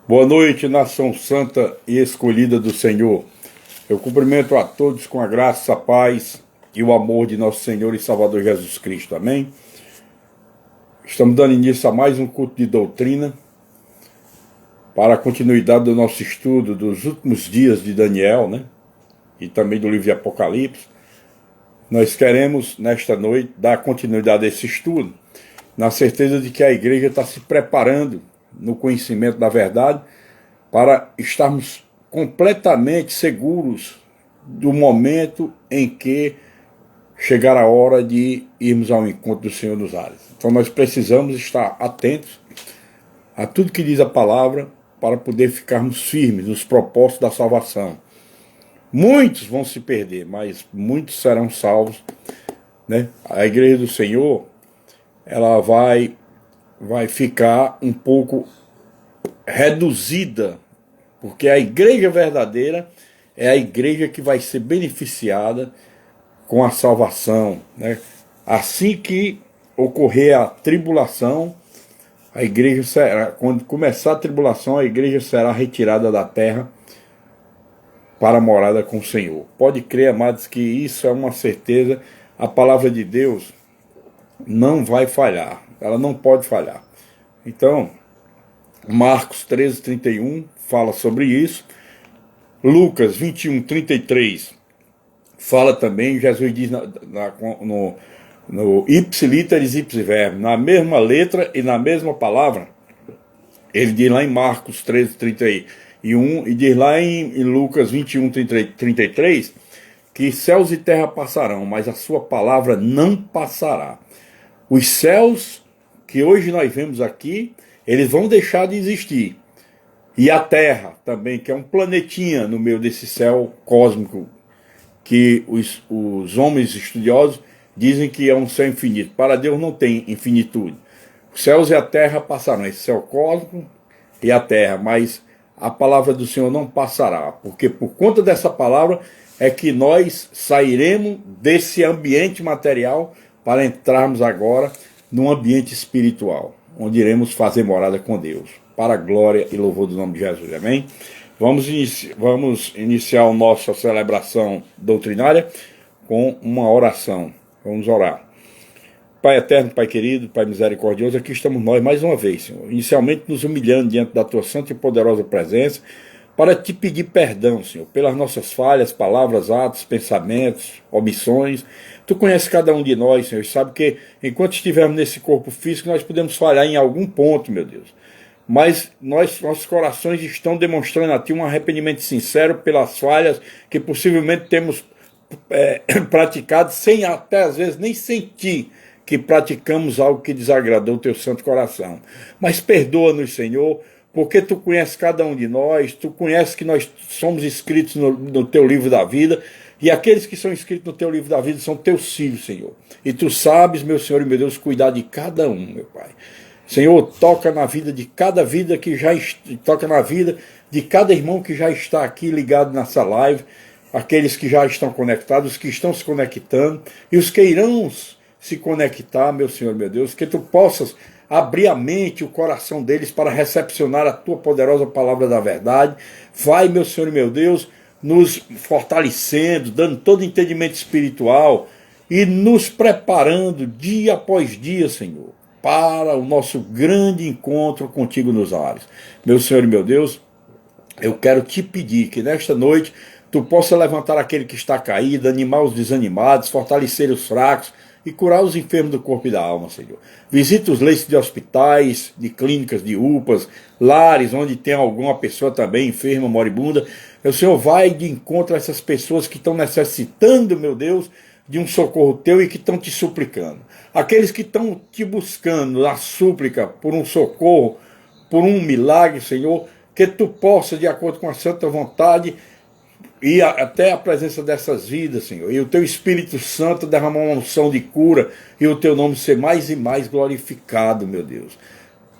Boa noite, nação santa e escolhida do Senhor. Eu cumprimento a todos com a graça, a paz e o amor de nosso Senhor e Salvador Jesus Cristo. Amém? Estamos dando início a mais um culto de doutrina para a continuidade do nosso estudo dos últimos dias de Daniel, né? E também do livro de Apocalipse. Nós queremos, nesta noite, dar continuidade a esse estudo, na certeza de que a igreja está se preparando no conhecimento da verdade, para estarmos completamente seguros do momento em que chegar a hora de irmos ao encontro do Senhor nos ares. Então nós precisamos estar atentos a tudo que diz a palavra para poder ficarmos firmes nos propósitos da salvação. Muitos vão se perder, mas muitos serão salvos, né? A igreja do Senhor, ela vai ficar um pouco reduzida, porque a igreja verdadeira é a igreja que vai ser beneficiada com a salvação, né? Assim que ocorrer a tribulação, a igreja será, quando começar a tribulação, a igreja será retirada da terra para a morada com o Senhor. Pode crer, amados, que isso é uma certeza. A palavra de Deus não vai falhar, ela não pode falhar. Então, Marcos 13:31 fala sobre isso. Lucas 21:33 fala também. Jesus diz no ipsi literis ipsi verbo, na mesma letra e na mesma palavra. Ele diz lá em Marcos 13:31 e diz lá em Lucas 21:33 que céus e terra passarão, mas a sua palavra não passará. Os céus que hoje nós vemos aqui, eles vão deixar de existir. E a Terra também, que é um planetinha no meio desse céu cósmico, que os homens estudiosos dizem que é um céu infinito. Para Deus não tem infinitude. Os céus e a Terra passarão, esse céu cósmico e a Terra, mas a palavra do Senhor não passará, porque por conta dessa palavra é que nós sairemos desse ambiente material para entrarmos agora num ambiente espiritual, onde iremos fazer morada com Deus, para a glória e louvor do nome de Jesus, amém? Vamos iniciar a nossa celebração doutrinária com uma oração. Vamos orar. Pai eterno, Pai querido, Pai misericordioso, aqui estamos nós mais uma vez, Senhor, inicialmente nos humilhando diante da Tua santa e poderosa presença, para Te pedir perdão, Senhor, pelas nossas falhas, palavras, atos, pensamentos, omissões. Tu conheces cada um de nós, Senhor, e sabe que enquanto estivermos nesse corpo físico, nós podemos falhar em algum ponto, meu Deus. Mas nossos corações estão demonstrando a Ti um arrependimento sincero pelas falhas que possivelmente temos praticado, sem até às vezes nem sentir que praticamos algo que desagradou o Teu santo coração. Mas perdoa-nos, Senhor, porque Tu conheces cada um de nós, Tu conheces que nós somos escritos no Teu livro da vida, e aqueles que são escritos no Teu livro da vida são Teus filhos, Senhor. E Tu sabes, meu Senhor e meu Deus, cuidar de cada um, meu Pai. Senhor, toca na vida de cada vida toca na vida de cada irmão que já está aqui ligado nessa live, aqueles que já estão conectados, os que estão se conectando, e os que irão se conectar, meu Senhor e meu Deus, que Tu possas abrir a mente e o coração deles para recepcionar a Tua poderosa palavra da verdade. Vai, meu Senhor e meu Deus, nos fortalecendo, dando todo entendimento espiritual e nos preparando dia após dia, Senhor, para o nosso grande encontro contigo nos ares. Meu Senhor e meu Deus, eu quero Te pedir que nesta noite Tu possa levantar aquele que está caído, animar os desanimados, fortalecer os fracos e curar os enfermos do corpo e da alma, Senhor. Visita os leitos de hospitais, de clínicas, de UPAs, lares onde tem alguma pessoa também enferma, moribunda. O Senhor vai de encontro a essas pessoas que estão necessitando, meu Deus, de um socorro Teu e que estão Te suplicando. Aqueles que estão Te buscando na súplica por um socorro, por um milagre, Senhor, que Tu possa, de acordo com a santa vontade, e até a presença dessas vidas, Senhor, e o Teu Espírito Santo derramar uma unção de cura, e o Teu nome ser mais e mais glorificado, meu Deus.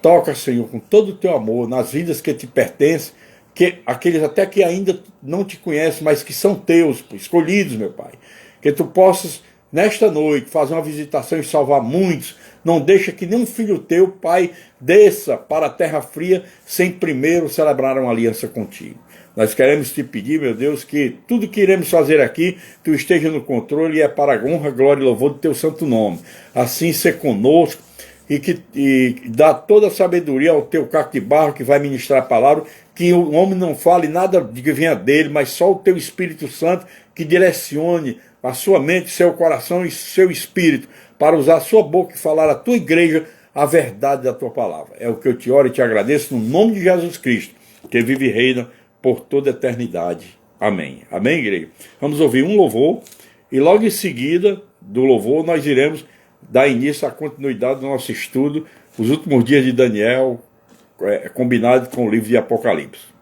Toca, Senhor, com todo o Teu amor, nas vidas que Te pertencem, que aqueles até que ainda não Te conhecem, mas que são Teus, escolhidos, meu Pai. Que Tu possas, nesta noite, fazer uma visitação e salvar muitos não deixa que nenhum filho teu, Pai, desça para a terra fria sem primeiro celebrar uma aliança contigo. Nós queremos te pedir, meu Deus, que tudo que iremos fazer aqui, tu esteja no controle e é para a honra, glória e louvor do teu santo nome. Assim ser conosco e dá toda a sabedoria ao teu caco de barro que vai ministrar a palavra, que o homem não fale nada de que venha dele, mas só o teu Espírito Santo que direcione a sua mente, seu coração e seu espírito para usar a sua boca e falar à tua igreja a verdade da tua palavra. É o que eu te oro e te agradeço no nome de Jesus Cristo, que vive e reina por toda a eternidade. Amém. Amém, igreja? Vamos ouvir um louvor e logo em seguida do louvor nós iremos dar início à continuidade do nosso estudo, os últimos dias de Daniel, combinado com o livro de Apocalipse.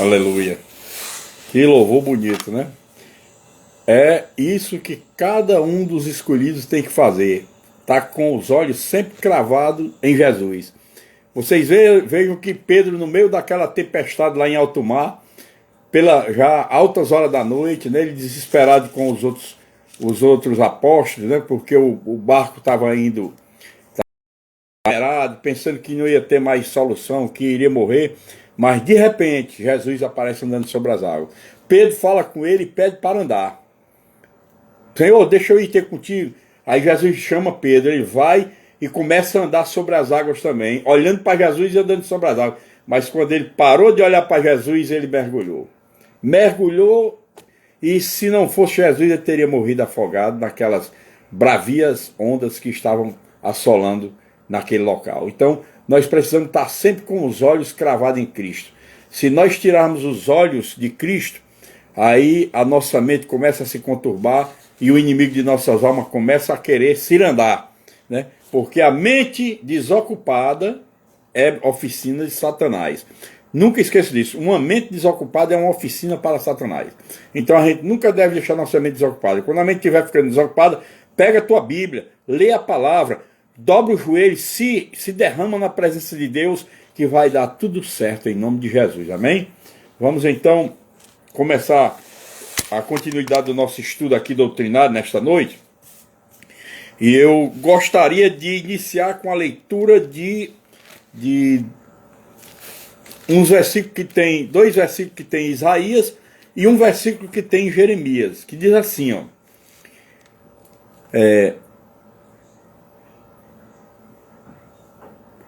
Aleluia. Que louvor bonito, né? É isso que cada um dos escolhidos tem que fazer. está com os olhos sempre cravados em Jesus. Vocês vejam que Pedro, no meio daquela tempestade lá em alto mar, pela já altas horas da noite, né, ele desesperado com os outros apóstolos, né, porque o barco estava indo pensando que não ia ter mais solução, que iria morrer, mas de repente Jesus aparece andando sobre as águas. Pedro fala com ele e pede para andar. Senhor, deixa eu ir ter contigo. Aí Jesus chama Pedro, ele vai e começa a andar sobre as águas também, olhando para Jesus e andando sobre as águas. Mas quando ele parou de olhar para Jesus, ele mergulhou. Mergulhou, e se não fosse Jesus, ele teria morrido afogado naquelas bravias ondas que estavam assolando naquele local. Então, nós precisamos estar sempre com os olhos cravados em Cristo. Se nós tirarmos os olhos de Cristo, aí a nossa mente começa a se conturbar e o inimigo de nossas almas começa a querer cirandar, né? Porque a mente desocupada é oficina de Satanás. Nunca esqueça disso. Uma mente desocupada é uma oficina para Satanás. Então a gente nunca deve deixar nossa mente desocupada. Quando a mente estiver ficando desocupada, pega a tua Bíblia, lê a palavra, dobra o joelho, se derrama na presença de Deus, que vai dar tudo certo em nome de Jesus. Amém? Vamos então começar a continuidade do nosso estudo aqui doutrinário nesta noite. E eu gostaria de iniciar com a leitura de uns versículos que tem, 2 versículos que tem Isaías e um versículo que tem Jeremias, que diz assim, ó.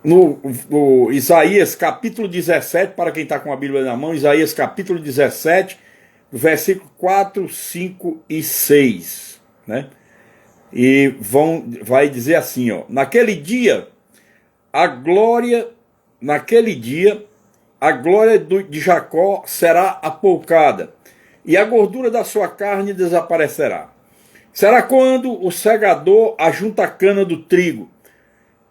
No Isaías capítulo 17, para quem está com a Bíblia na mão, Isaías capítulo 17, versículo 4, 5 e 6, né? E vai dizer assim, ó: naquele dia a glória de Jacó será apoucada, e a gordura da sua carne desaparecerá. Será quando o segador ajunta a cana do trigo,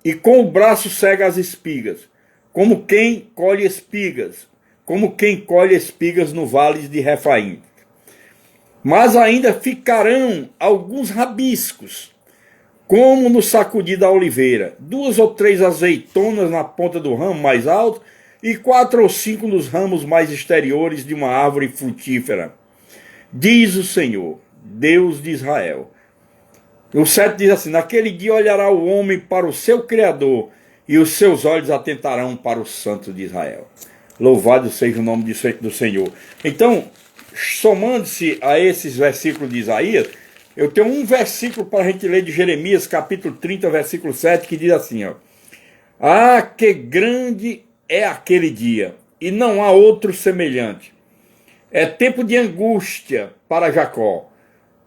e com o braço cega as espigas, como quem colhe espigas no vale de Refaim. Mas ainda ficarão alguns rabiscos, como no sacudir da oliveira, 2 ou 3 azeitonas na ponta do ramo mais alto, e 4 ou 5 nos ramos mais exteriores de uma árvore frutífera. Diz o Senhor, Deus de Israel. O 7 diz assim: naquele dia olhará o homem para o seu Criador, e os seus olhos atentarão para o Santo de Israel. Louvado seja o nome do Senhor. Então, somando-se a esses versículos de Isaías, eu tenho um versículo para a gente ler de Jeremias, capítulo 30, versículo 7, que diz assim, ó: ah, que grande é aquele dia, e não há outro semelhante. É tempo de angústia para Jacó,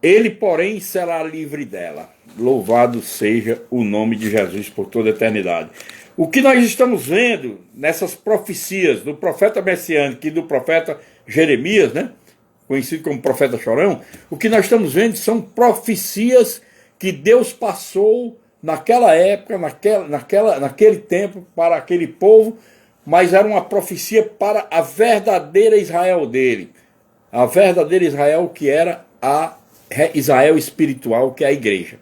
ele, porém, será livre dela. Louvado seja o nome de Jesus por toda a eternidade. O que nós estamos vendo nessas profecias do profeta messiânico e do profeta Jeremias, né, conhecido como profeta chorão, o que nós estamos vendo são profecias que Deus passou naquela época, naquele tempo, para aquele povo, mas era uma profecia para a verdadeira Israel dele. A verdadeira Israel, que era a Israel espiritual, que é a igreja.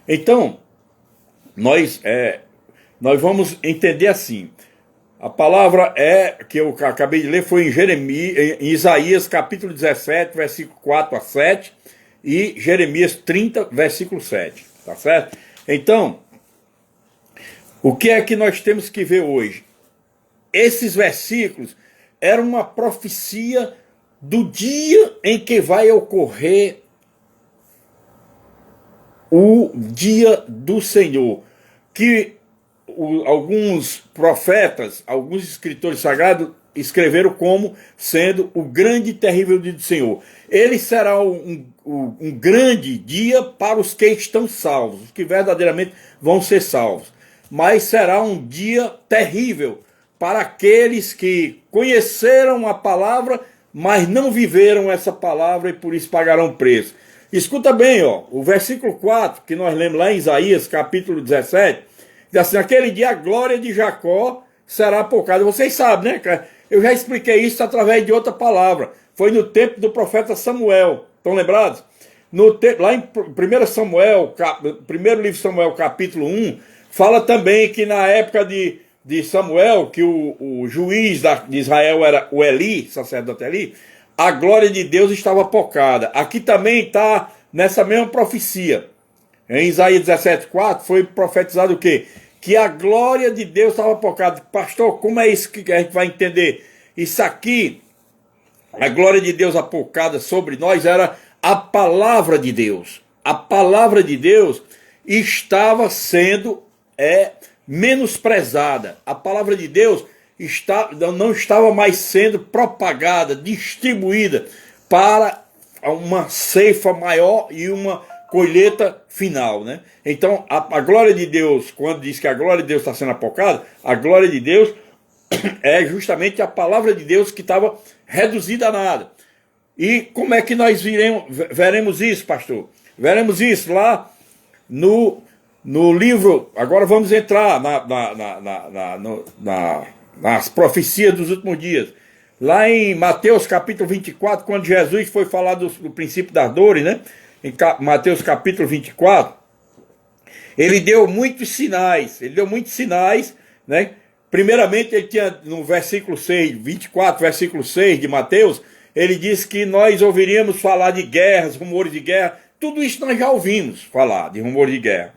Então, nós vamos entender assim. A palavra que eu acabei de ler foi em Isaías capítulo 17, versículo 4 a 7, e Jeremias 30, versículo 7. Tá certo? Então, o que é que nós temos que ver hoje? Esses versículos eram uma profecia do dia em que vai ocorrer o dia do Senhor, que alguns profetas, alguns escritores sagrados escreveram como sendo o grande e terrível dia do Senhor. Ele será um grande dia para os que estão salvos, os que verdadeiramente vão ser salvos. Mas será um dia terrível para aqueles que conheceram a palavra, mas não viveram essa palavra e por isso pagarão preço. Escuta bem, ó, o versículo 4, que nós lemos lá em Isaías, capítulo 17, diz assim: naquele dia a glória de Jacó será apocada. Vocês sabem, né? Eu já expliquei isso através de outra palavra. Foi no tempo do profeta Samuel. Estão lembrados? Lá em 1 Samuel, primeiro livro de Samuel, capítulo 1, fala também que na época de Samuel, que o juiz de Israel era o Eli, sacerdote Eli, a glória de Deus estava apocada. Aqui também está nessa mesma profecia. Em Isaías 17,4 foi profetizado o quê? Que a glória de Deus estava apocada. Pastor, como é isso que a gente vai entender? Isso aqui, a glória de Deus apocada sobre nós era a palavra de Deus. A palavra de Deus estava sendo menosprezada. A palavra de Deus não estava mais sendo propagada, distribuída para uma ceifa maior e uma colheita final, né? Então, a glória de Deus, quando diz que a glória de Deus está sendo apocada, a glória de Deus é justamente a palavra de Deus que estava reduzida a nada. E como é que nós veremos isso, pastor? Veremos isso lá no livro. Agora vamos entrar nas profecias dos últimos dias. Lá em Mateus capítulo 24, quando Jesus foi falar do princípio das dores, né? Em Mateus capítulo 24, ele deu muitos sinais. Né? Primeiramente, ele tinha no versículo 6, 24, versículo 6 de Mateus, ele disse que nós ouviríamos falar de guerras, rumores de guerra. Tudo isso nós já ouvimos falar de rumores de guerra.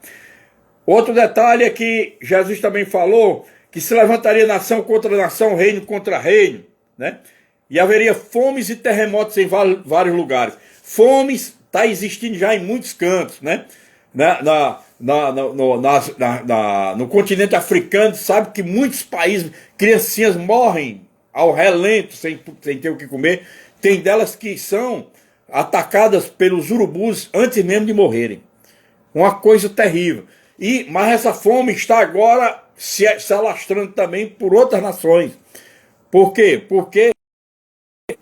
Outro detalhe é que Jesus também falou que se levantaria nação contra nação, reino contra reino, né? E haveria fomes e terremotos em vários lugares. Fomes está existindo já em muitos cantos, né? No continente africano, sabe que muitos países, criancinhas morrem ao relento sem ter o que comer. Tem delas que são atacadas pelos urubus antes mesmo de morrerem. Uma coisa terrível. Mas essa fome está agora se alastrando também por outras nações. Por quê? Porque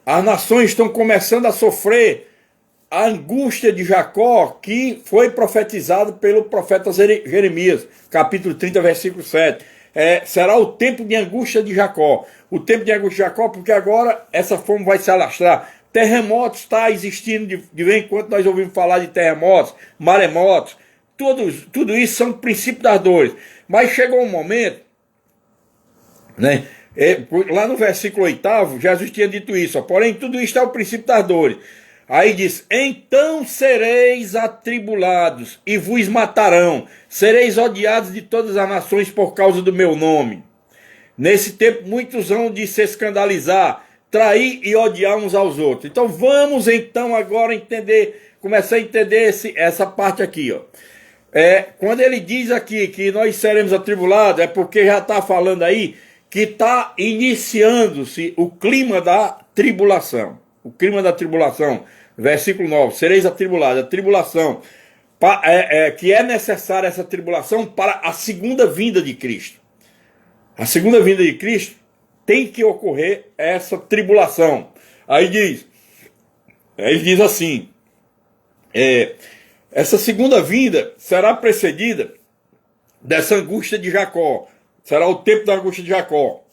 as nações estão começando a sofrer a angústia de Jacó, que foi profetizado pelo profeta Jeremias, capítulo 30, versículo 7. Será o tempo de angústia de Jacó. O tempo de angústia de Jacó, porque agora essa fome vai se alastrar. Terremotos está existindo de vez em quando nós ouvimos falar de terremotos, maremotos. Tudo isso são princípios das dores. Mas chegou um momento, né? Lá no versículo 8, Jesus tinha dito isso. Porém, tudo isso é o princípio das dores. Aí diz: então sereis atribulados e vos matarão, sereis odiados de todas as nações por causa do meu nome. Nesse tempo muitos hão de se escandalizar, trair e odiar uns aos outros. Então vamos agora começar a entender essa parte aqui, ó. Quando ele diz aqui que nós seremos atribulados, é porque já está falando aí que está iniciando-se o clima da tribulação. O clima da tribulação. Versículo 9, sereis atribulados. A tribulação, que é necessária essa tribulação para a segunda vinda de Cristo. A segunda vinda de Cristo tem que ocorrer essa tribulação. Aí ele diz assim, essa segunda vinda será precedida dessa angústia de Jacó. Será o tempo da angústia de Jacó.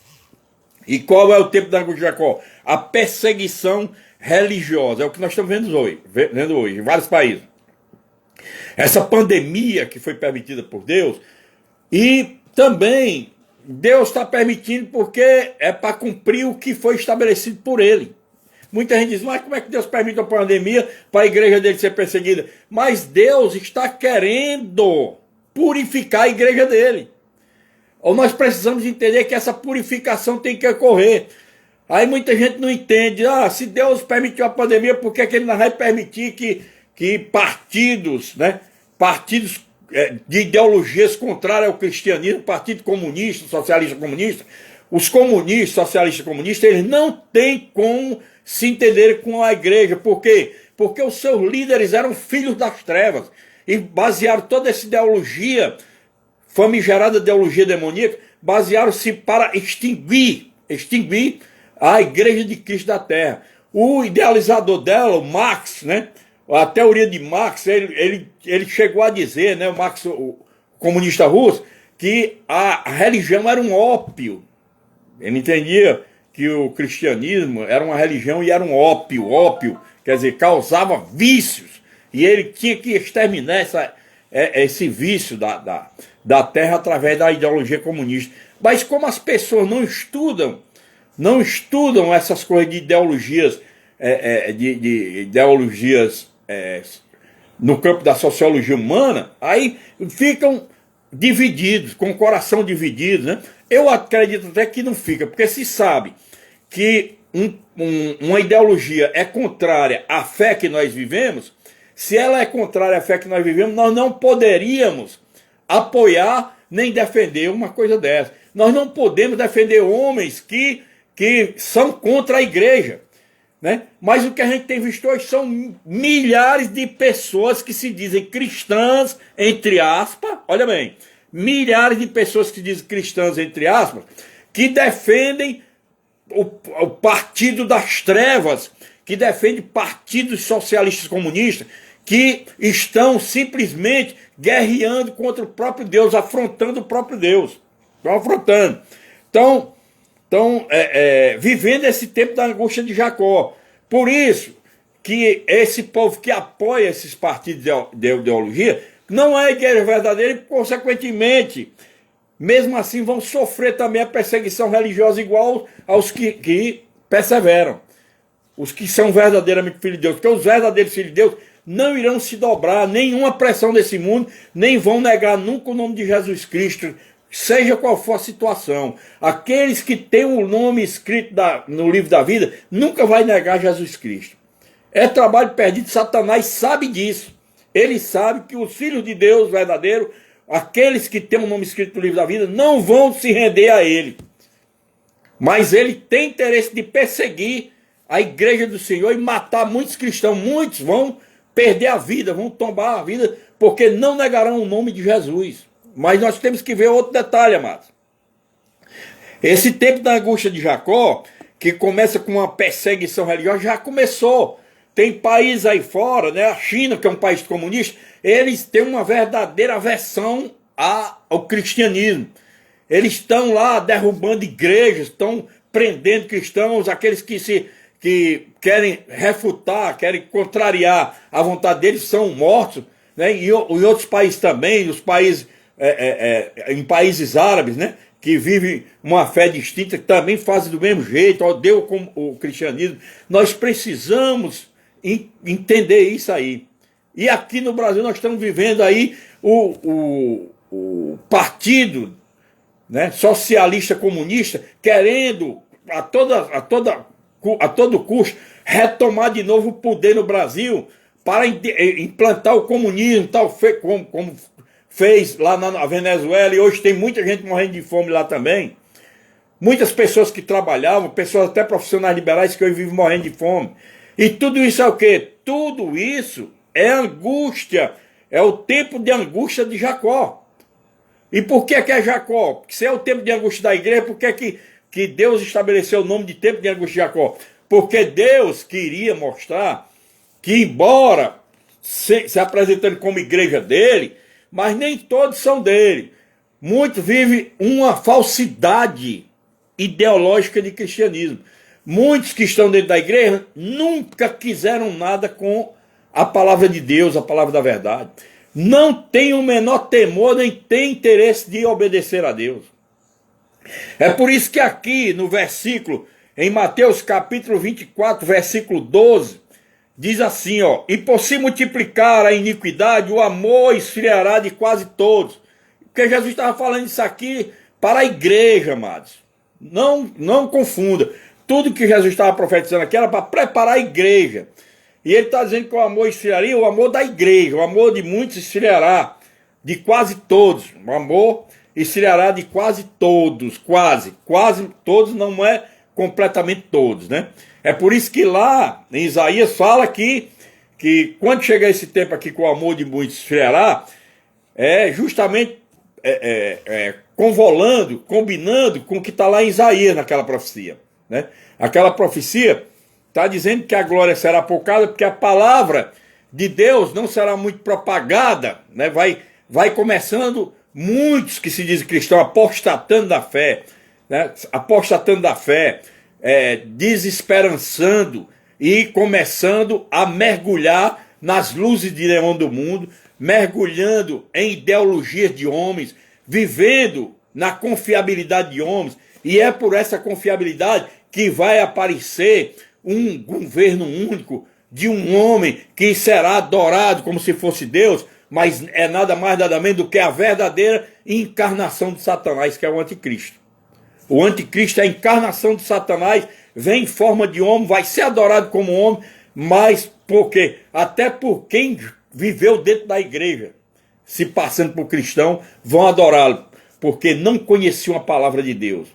E qual é o tempo da angústia de Jacó? A perseguição religiosa. É o que nós estamos vendo hoje em vários países. Essa pandemia que foi permitida por Deus, e também Deus está permitindo porque é para cumprir o que foi estabelecido por Ele. Muita gente diz: mas como é que Deus permite uma pandemia para a igreja dele ser perseguida? Mas Deus está querendo purificar a igreja dele. Ou nós precisamos entender que essa purificação tem que ocorrer. Aí muita gente não entende: se Deus permitiu a pandemia, por que ele não vai permitir que partidos, né, partidos de ideologias contrárias ao cristianismo, Partido Comunista, Socialista Comunista, os comunistas, socialistas comunistas, eles não têm como se entenderem com a igreja. Por quê? Porque os seus líderes eram filhos das trevas e basearam toda essa ideologia, famigerada ideologia demoníaca, basearam-se para extinguir a igreja de Cristo da Terra. O idealizador dela, o Marx, né? A teoria de Marx, ele chegou a dizer, né, o Marx, o comunista russo, que a religião era um ópio. Ele entendia que o cristianismo era uma religião e era um ópio, quer dizer, causava vícios. E ele tinha que exterminar esse vício da terra através da ideologia comunista. Mas como as pessoas não estudam essas coisas de ideologias, de ideologias no campo da sociologia humana, aí ficam divididos, com o coração dividido, né? Eu acredito até que não fica, porque se sabe que uma ideologia é contrária à fé que nós vivemos, se ela é contrária à fé que nós vivemos, nós não poderíamos apoiar nem defender uma coisa dessa. Nós não podemos defender homens que são contra a igreja, né? Mas o que a gente tem visto hoje são milhares de pessoas que se dizem cristãs, entre aspas, olha bem, milhares de pessoas que se dizem cristãs, entre aspas, que defendem o partido das trevas, que defende partidos socialistas comunistas, que estão simplesmente guerreando contra o próprio Deus, afrontando o próprio Deus. Estão afrontando. Então, vivendo esse tempo da angústia de Jacó. Por isso que esse povo que apoia esses partidos de ideologia não é igreja verdadeira e, consequentemente, mesmo assim vão sofrer também a perseguição religiosa igual aos que perseveram. Os que são verdadeiramente filhos de Deus. Porque os verdadeiros filhos de Deus não irão se dobrar a nenhuma pressão desse mundo, nem vão negar nunca o nome de Jesus Cristo, seja qual for a situação. Aqueles que têm o nome escrito no livro da vida, nunca vai negar Jesus Cristo. É trabalho perdido, Satanás sabe disso. Ele sabe que os filhos de Deus verdadeiros, aqueles que têm o nome escrito no livro da vida, não vão se render a ele. Mas ele tem interesse de perseguir a igreja do Senhor e matar muitos cristãos. Muitos vão perder a vida, vão tombar a vida, porque não negarão o nome de Jesus. Mas nós temos que ver outro detalhe, amados. Esse tempo da angústia de Jacó, que começa com uma perseguição religiosa, já começou. Tem países aí fora, né? A China, que é um país comunista, eles têm uma verdadeira aversão ao cristianismo. Eles estão lá derrubando igrejas, estão prendendo cristãos, aqueles que querem refutar, querem contrariar a vontade deles, são mortos, né? E em outros países também, os países, em países árabes, né? Que vivem uma fé distinta, que também fazem do mesmo jeito, odeia como o cristianismo. Nós precisamos entender isso aí. E aqui no Brasil nós estamos vivendo aí o partido, né, socialista comunista, querendo a todo custo retomar de novo o poder no Brasil para implantar o comunismo, tal, como fez lá na Venezuela, e hoje tem muita gente morrendo de fome lá também. Muitas pessoas que trabalhavam, pessoas até profissionais liberais que hoje vivem morrendo de fome. E tudo isso é o quê? Tudo isso é angústia, é o tempo de angústia de Jacó. E por que é Jacó? Porque se é o tempo de angústia da igreja, por que Deus estabeleceu o nome de tempo de angústia de Jacó? Porque Deus queria mostrar que, embora se apresentando como igreja dele, mas nem todos são dele. Muitos vivem uma falsidade ideológica de cristianismo. Muitos que estão dentro da igreja nunca quiseram nada com a palavra de Deus, a palavra da verdade. Não tem o menor temor, nem tem interesse de obedecer a Deus. É por isso que aqui no versículo, em Mateus capítulo 24, versículo 12, diz assim, ó: e por se multiplicar a iniquidade, o amor esfriará de quase todos. Porque Jesus estava falando isso aqui para a igreja, amados. Não confunda. Tudo que Jesus estava profetizando aqui era para preparar a igreja. E ele está dizendo que o amor esfriaria, o amor da igreja, o amor de muitos esfriará de quase todos. O amor esfriará de quase todos, quase todos, não é completamente todos, né? É por isso que lá em Isaías fala que quando chegar esse tempo aqui que o amor de muitos esfriará, é justamente combinando com o que está lá em Isaías naquela profecia, né? Aquela profecia está dizendo que a glória será poucada, porque a palavra de Deus não será muito propagada, né? Vai começando muitos que se dizem cristãos apostatando da fé, né? Apostatando da fé, desesperançando e começando a mergulhar nas luzes de neon do mundo, mergulhando em ideologias de homens, vivendo na confiabilidade de homens, e é por essa confiabilidade que vai aparecer um governo único de um homem que será adorado como se fosse Deus, mas é nada mais nada menos do que a verdadeira encarnação de Satanás, que é o anticristo. O anticristo é a encarnação de Satanás, vem em forma de homem, vai ser adorado como homem, mas por quê? Até por quem viveu dentro da igreja, se passando por cristão, vão adorá-lo, porque não conheciam a palavra de Deus.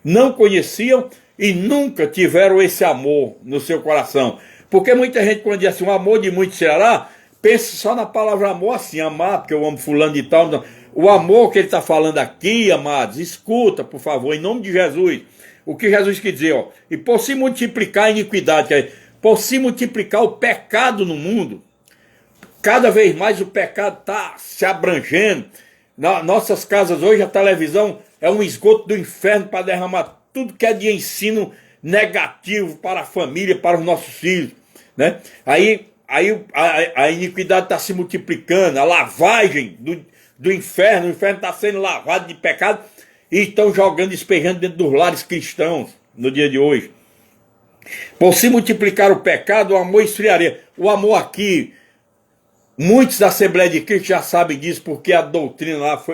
Não conheciam e nunca tiveram esse amor no seu coração. Porque muita gente, quando diz assim, o amor de muitos será, pensa só na palavra amor assim, amar, porque eu amo fulano de tal. Não. O amor que ele está falando aqui, amados, escuta, por favor, em nome de Jesus. O que Jesus quer dizer, ó, e por se multiplicar a iniquidade, que é, por se multiplicar o pecado no mundo, cada vez mais o pecado está se abrangendo. Nas nossas casas hoje a televisão é um esgoto do inferno para derramar tudo que é de ensino negativo para a família, para os nossos filhos, né? Aí a iniquidade está se multiplicando, a lavagem do inferno, o inferno está sendo lavado de pecado e estão jogando, despejando dentro dos lares cristãos no dia de hoje. Por se multiplicar o pecado, o amor esfriaria. O amor aqui, muitos da Assembleia de Cristo já sabem disso, porque a doutrina lá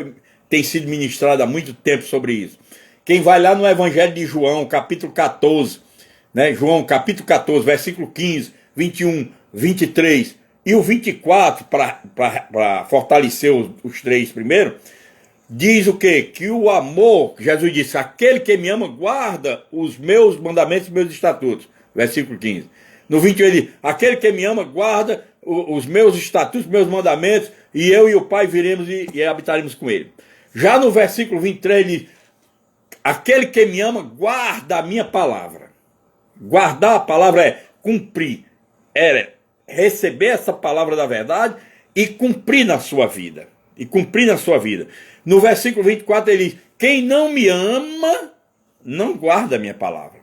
tem sido ministrada há muito tempo sobre isso. Quem vai lá no Evangelho de João, capítulo 14, né? João, capítulo 14, versículo 15, 21, 23 e o 24, para fortalecer os três primeiros, diz o quê? Que o amor, Jesus disse, aquele que me ama guarda os meus mandamentos e meus estatutos. Versículo 15. No 21 ele diz, aquele que me ama guarda os meus estatutos, meus mandamentos, e eu e o Pai viremos e habitaremos com ele. Já no versículo 23 ele diz, aquele que me ama guarda a minha palavra. Guardar a palavra é cumprir, é receber essa palavra da verdade e cumprir na sua vida. E cumprir na sua vida. No versículo 24 ele diz, quem não me ama, não guarda a minha palavra.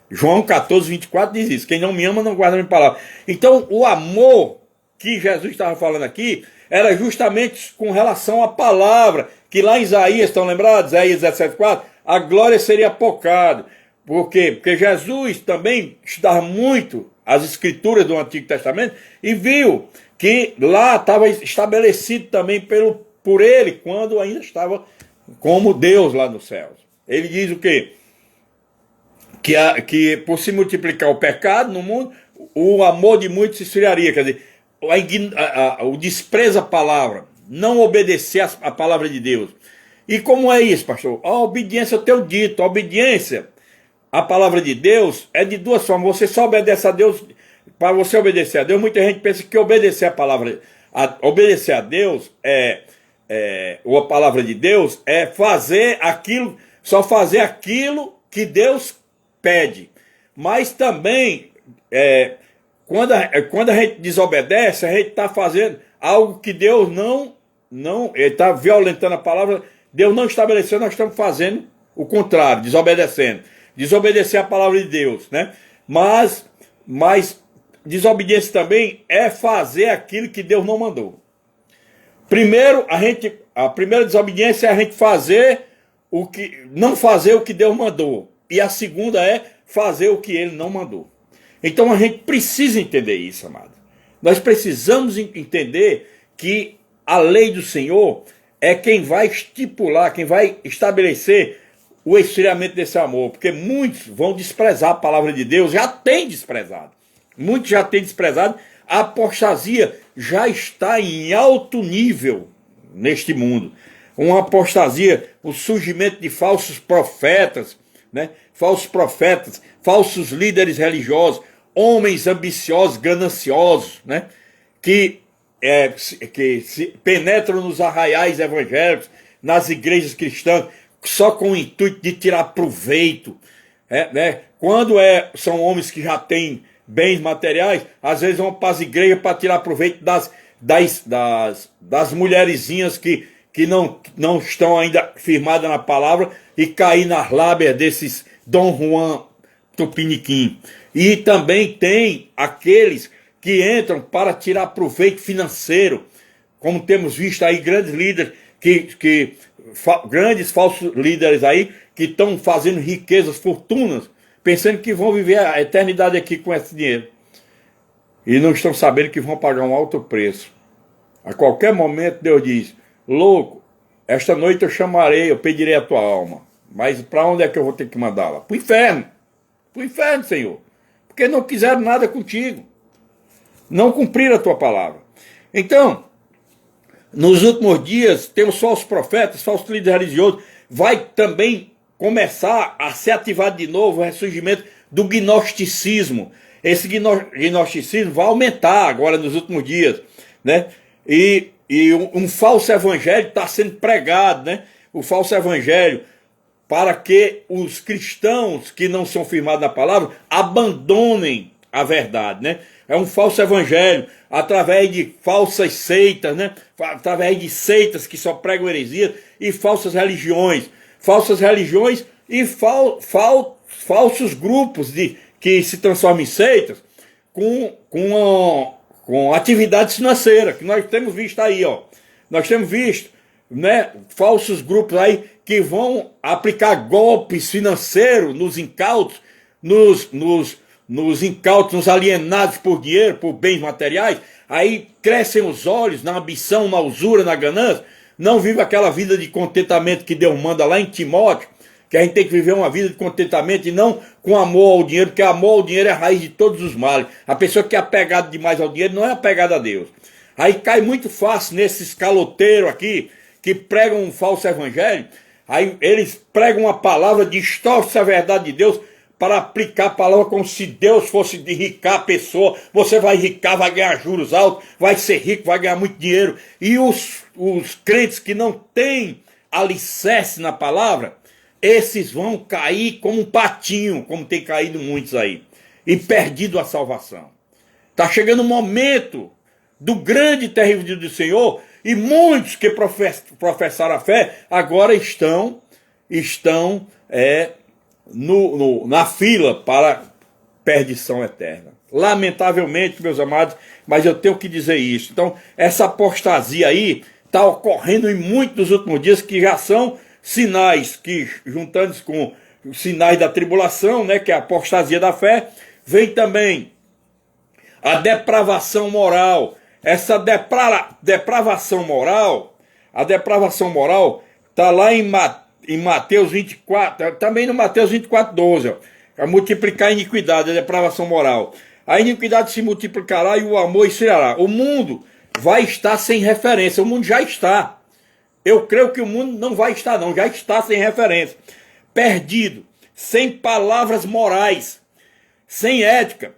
João 14, 24 diz isso, quem não me ama, não guarda a minha palavra. Então o amor que Jesus estava falando aqui, era justamente com relação à palavra, que lá em Isaías, estão lembrados? Isaías 17,4, a glória seria apocada. Por quê? Porque Jesus também estudava muito as escrituras do Antigo Testamento e viu que lá estava estabelecido também por ele, quando ainda estava como Deus lá nos céus. Ele diz o quê? Que por se multiplicar o pecado no mundo, o amor de muitos se esfriaria. Quer dizer, o desprezo à palavra, não obedecer à palavra de Deus. E como é isso, pastor? A obediência ao teu dito, a obediência à palavra de Deus é de duas formas. Você só obedece a Deus, para você obedecer a Deus, muita gente pensa que obedecer a palavra, obedecer a Deus ou a palavra de Deus é fazer aquilo, só fazer aquilo que Deus pede. Mas também, quando a gente desobedece, a gente está fazendo algo que Deus ele está violentando a palavra, Deus não estabeleceu, nós estamos fazendo o contrário, desobedecendo. Desobedecer a palavra de Deus, né? Mas desobediência também é fazer aquilo que Deus não mandou. Primeiro, a primeira desobediência é a gente não fazer o que Deus mandou. E a segunda é fazer o que ele não mandou. Então a gente precisa entender isso, amado. Nós precisamos entender que a lei do Senhor é quem vai estipular, quem vai estabelecer o esfriamento desse amor. Porque muitos vão desprezar a palavra de Deus, já têm desprezado. Muitos já têm desprezado. A apostasia já está em alto nível neste mundo. Uma apostasia, o surgimento de falsos profetas, né? Falsos profetas, falsos líderes religiosos, homens ambiciosos, gananciosos, né? Que se penetram nos arraiais evangélicos, nas igrejas cristãs, só com o intuito de tirar proveito. Né? Quando são homens que já têm bens materiais, às vezes vão para as igrejas para tirar proveito das mulherzinhas que não estão ainda firmadas na palavra e cair nas lábias desses Dom Juan Tupiniquim. E também tem aqueles que entram para tirar proveito financeiro, como temos visto aí grandes líderes, grandes falsos líderes aí, que estão fazendo riquezas, fortunas, pensando que vão viver a eternidade aqui com esse dinheiro. E não estão sabendo que vão pagar um alto preço. A qualquer momento Deus diz: louco, esta noite eu chamarei, eu pedirei a tua alma. Mas para onde é que eu vou ter que mandá-la? Para o inferno. Para o inferno, Senhor. Porque não quiseram nada contigo. Não cumpriram a tua palavra. Então, nos últimos dias, temos falsos profetas, falsos líderes religiosos. Vai também começar a ser ativado de novo o ressurgimento do gnosticismo. Esse gnosticismo vai aumentar agora nos últimos dias, né? E um falso evangelho está sendo pregado, né? O falso evangelho, para que os cristãos que não são firmados na palavra abandonem a verdade, né? É um falso evangelho, através de falsas seitas, né? Através de seitas que só pregam heresias e falsas religiões e falsos grupos que se transformam em seitas com atividades financeiras, que nós temos visto aí, ó. Nós temos visto, né, falsos grupos aí que vão aplicar golpes financeiros nos incautos, nos incautos, nos alienados por dinheiro, por bens materiais. Aí crescem os olhos na ambição, na usura, na ganância. Não vive aquela vida de contentamento que Deus manda lá em Timóteo, que a gente tem que viver uma vida de contentamento e não com amor ao dinheiro, porque amor ao dinheiro é a raiz de todos os males. A pessoa que é apegada demais ao dinheiro não é apegada a Deus. Aí cai muito fácil nesses caloteiros aqui, que pregam um falso evangelho. Aí eles pregam uma palavra, distorcem a verdade de Deus para aplicar a palavra como se Deus fosse de enricar a pessoa. Você vai enricar, vai ganhar juros altos, vai ser rico, vai ganhar muito dinheiro. E os crentes que não têm alicerce na palavra, esses vão cair como um patinho, como tem caído muitos aí, e perdido a salvação. Está chegando o momento do grande e terrível dia do Senhor, e muitos que professaram a fé agora estão na fila para perdição eterna. Lamentavelmente, meus amados, mas eu tenho que dizer isso. Então, essa apostasia aí está ocorrendo em muitos dos últimos dias, que já são sinais que, juntando com os sinais da tribulação, né, que é a apostasia da fé, vem também a depravação moral. Essa depravação moral, a depravação moral está lá em Mateus 24, também no Mateus 24, 12, ó, a multiplicar a iniquidade, a depravação moral. A iniquidade se multiplicará e o amor esfriará. O mundo vai estar sem referência, o mundo já está. Eu creio que o mundo não vai estar não, já está sem referência. Perdido, sem palavras morais, sem ética,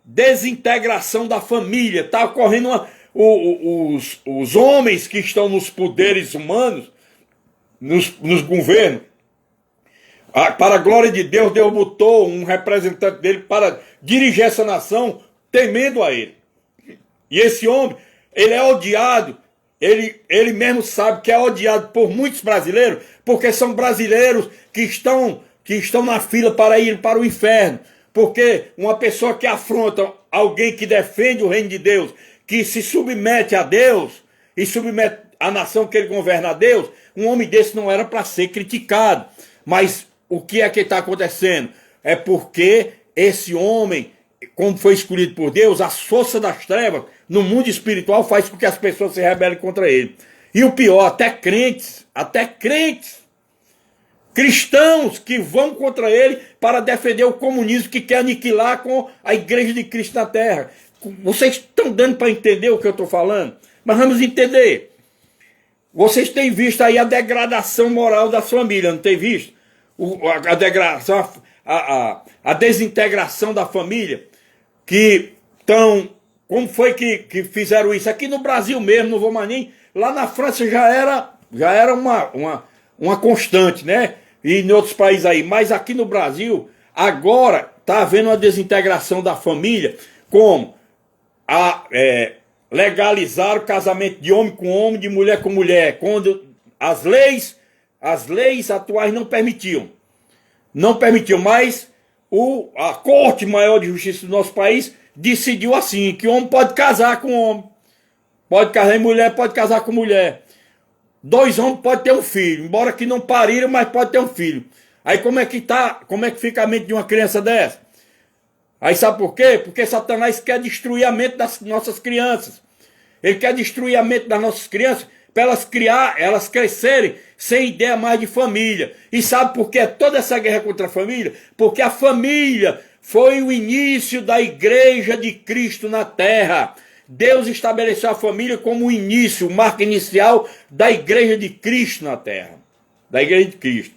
desintegração da família. Está ocorrendo os homens que estão nos poderes humanos, nos governos. Para a glória de Deus, Deus botou um representante dele para dirigir essa nação, temendo a ele. E esse homem, ele é odiado. Ele mesmo sabe que é odiado por muitos brasileiros, porque são brasileiros que estão na fila para ir para o inferno. Porque uma pessoa que afronta alguém que defende o reino de Deus, que se submete a Deus e submete a nação que ele governa a Deus, um homem desse não era para ser criticado. Mas o que é que está acontecendo? É porque esse homem, como foi escolhido por Deus, as forças das trevas no mundo espiritual faz com que as pessoas se rebelem contra ele. E o pior, até crentes, cristãos que vão contra ele para defender o comunismo, que quer aniquilar com a igreja de Cristo na terra. Vocês estão dando para entender o que eu estou falando? Mas vamos entender. Vocês têm visto aí a degradação moral da família, não tem visto? A degradação, a desintegração da família, que estão... Como foi que fizeram isso? Aqui no Brasil mesmo, não vou mais nem... Lá na França já era uma constante, né? E em outros países aí. Mas aqui no Brasil, agora está havendo uma desintegração da família, como legalizar o casamento de homem com homem, de mulher com mulher, quando as leis atuais não permitiam. Não permitiam, mas a Corte Maior de Justiça do nosso país decidiu assim, que homem pode casar com homem, pode casar em mulher, pode casar com mulher. Dois homens podem ter um filho, embora que não pariram, mas pode ter um filho. Aí como é que fica a mente de uma criança dessa? Aí sabe por quê? Porque Satanás quer destruir a mente das nossas crianças. Ele quer destruir a mente das nossas crianças para elas crescerem sem ideia mais de família. E sabe por que toda essa guerra contra a família? Porque a família foi o início da igreja de Cristo na terra. Deus estabeleceu a família como o início, o marco inicial da igreja de Cristo na terra. Da igreja de Cristo.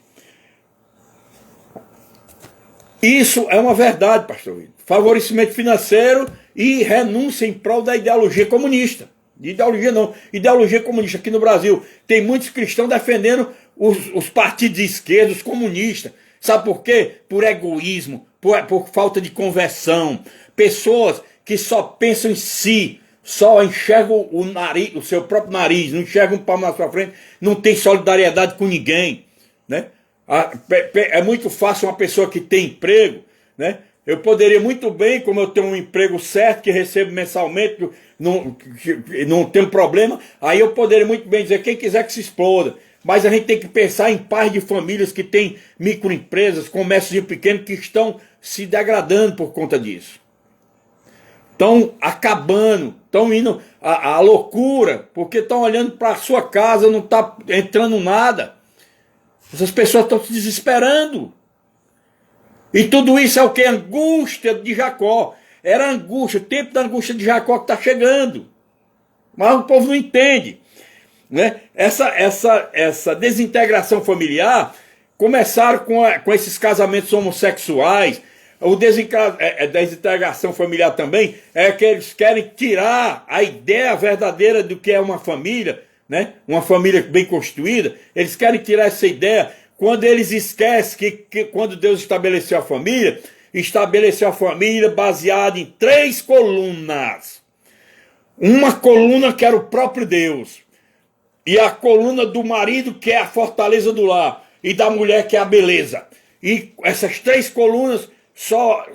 Isso é uma verdade, pastor Vitor. Favorecimento financeiro e renúncia em prol da ideologia comunista. De ideologia não, ideologia comunista aqui no Brasil. Tem muitos cristãos defendendo os partidos de esquerda, os comunistas. Sabe por quê? Por egoísmo, por falta de conversão. Pessoas que só pensam em si, só enxergam o nariz, o seu próprio nariz, não enxergam um palmo na sua frente, não tem solidariedade com ninguém, né? É muito fácil uma pessoa que tem emprego, né? Eu poderia muito bem, como eu tenho um emprego certo, que recebo mensalmente, não tenho problema, aí eu poderia muito bem dizer, quem quiser que se exploda. Mas a gente tem que pensar em pais de famílias que têm microempresas, comércios pequenos, que estão se degradando por conta disso. Estão acabando, estão indo à loucura, porque estão olhando para a sua casa, não está entrando nada. Essas pessoas estão se desesperando. E tudo isso é o que? Angústia de Jacó. Era angústia, o tempo da angústia de Jacó que está chegando. Mas o povo não entende. Né? Essa desintegração familiar começaram com esses casamentos homossexuais. Desintegração familiar também é que eles querem tirar a ideia verdadeira do que é uma família, né? Uma família bem constituída. Eles querem tirar essa ideia quando eles esquecem que quando Deus estabeleceu a família baseada em 3 colunas. Uma coluna que era o próprio Deus, e a coluna do marido, que é a fortaleza do lar, e da mulher, que é a beleza. E essas 3 colunas, só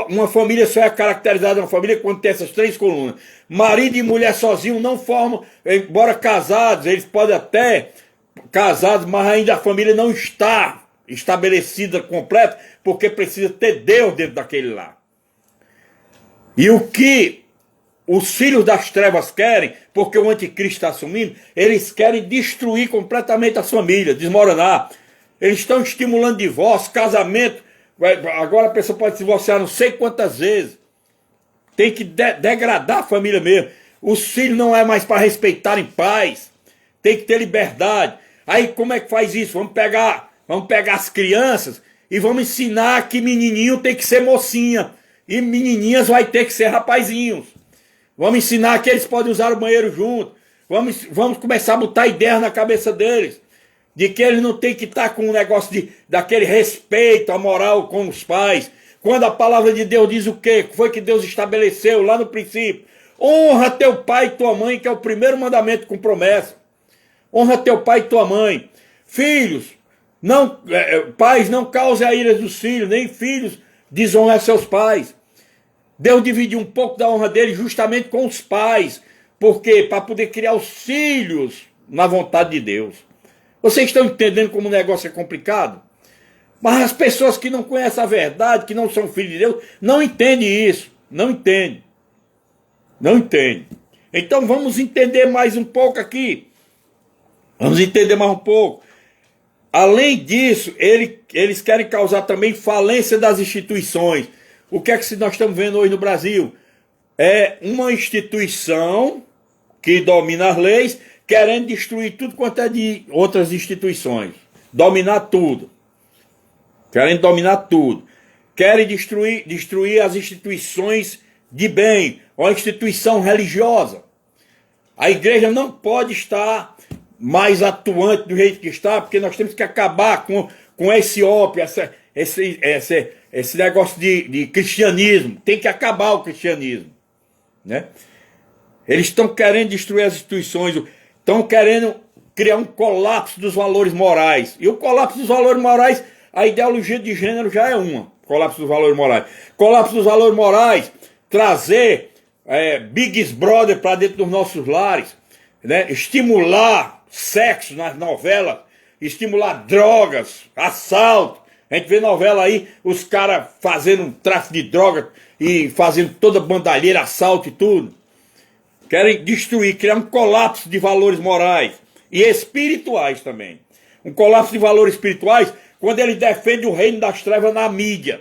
uma família só é caracterizada uma família quando tem essas 3 colunas. Marido e mulher sozinhos não formam, embora casados, eles podem até casados, mas ainda a família não está estabelecida completa, porque precisa ter Deus dentro daquele lar. E o que os filhos das trevas querem, porque o anticristo está assumindo, eles querem destruir completamente as famílias, desmoronar. Eles estão estimulando divórcio, casamento. Agora a pessoa pode se divorciar não sei quantas vezes. Tem que degradar a família mesmo. Os filhos não é mais para respeitarem pais. Tem que ter liberdade. Aí como é que faz isso? Vamos pegar as crianças e vamos ensinar que menininho tem que ser mocinha. E menininhas vai ter que ser rapazinhos. Vamos ensinar que eles podem usar o banheiro junto. Vamos começar a botar ideias na cabeça deles. De que eles não tem que estar com um negócio daquele respeito, a moral com os pais. Quando a palavra de Deus diz o quê? Foi que Deus estabeleceu lá no princípio. Honra teu pai e tua mãe, que é o primeiro mandamento com promessa. Honra teu pai e tua mãe. Filhos, pais, não causem a ira dos filhos, nem filhos desonrar seus pais. Deus dividiu um pouco da honra dele justamente com os pais. Por quê? Para poder criar os filhos na vontade de Deus. Vocês estão entendendo como o negócio é complicado? Mas as pessoas que não conhecem a verdade, que não são filhos de Deus, não entendem isso. Não entendem. Não entendem. Então vamos entender mais um pouco aqui. Vamos entender mais um pouco. Além disso, eles querem causar também falência das instituições. O que é que nós estamos vendo hoje no Brasil? É uma instituição que domina as leis, querendo destruir tudo quanto é de outras instituições. Dominar tudo. Querem dominar tudo. Querem destruir as instituições de bem, ou a instituição religiosa. A igreja não pode estar mais atuante do jeito que está, porque nós temos que acabar com esse ópio, esse negócio de cristianismo. Tem que acabar o cristianismo. Né? Eles estão querendo destruir as instituições, estão querendo criar um colapso dos valores morais. E o colapso dos valores morais, a ideologia de gênero já é uma. colapso dos valores morais. Colapso dos valores morais, trazer Big Brother para dentro dos nossos lares, né? Estimular sexo nas novelas, estimular drogas, assalto. A gente vê novela aí, os caras fazendo tráfico de droga e fazendo toda bandalheira, assalto e tudo. Querem destruir, criar um colapso de valores morais e espirituais também. Um colapso de valores espirituais quando eles defendem o reino das trevas na mídia.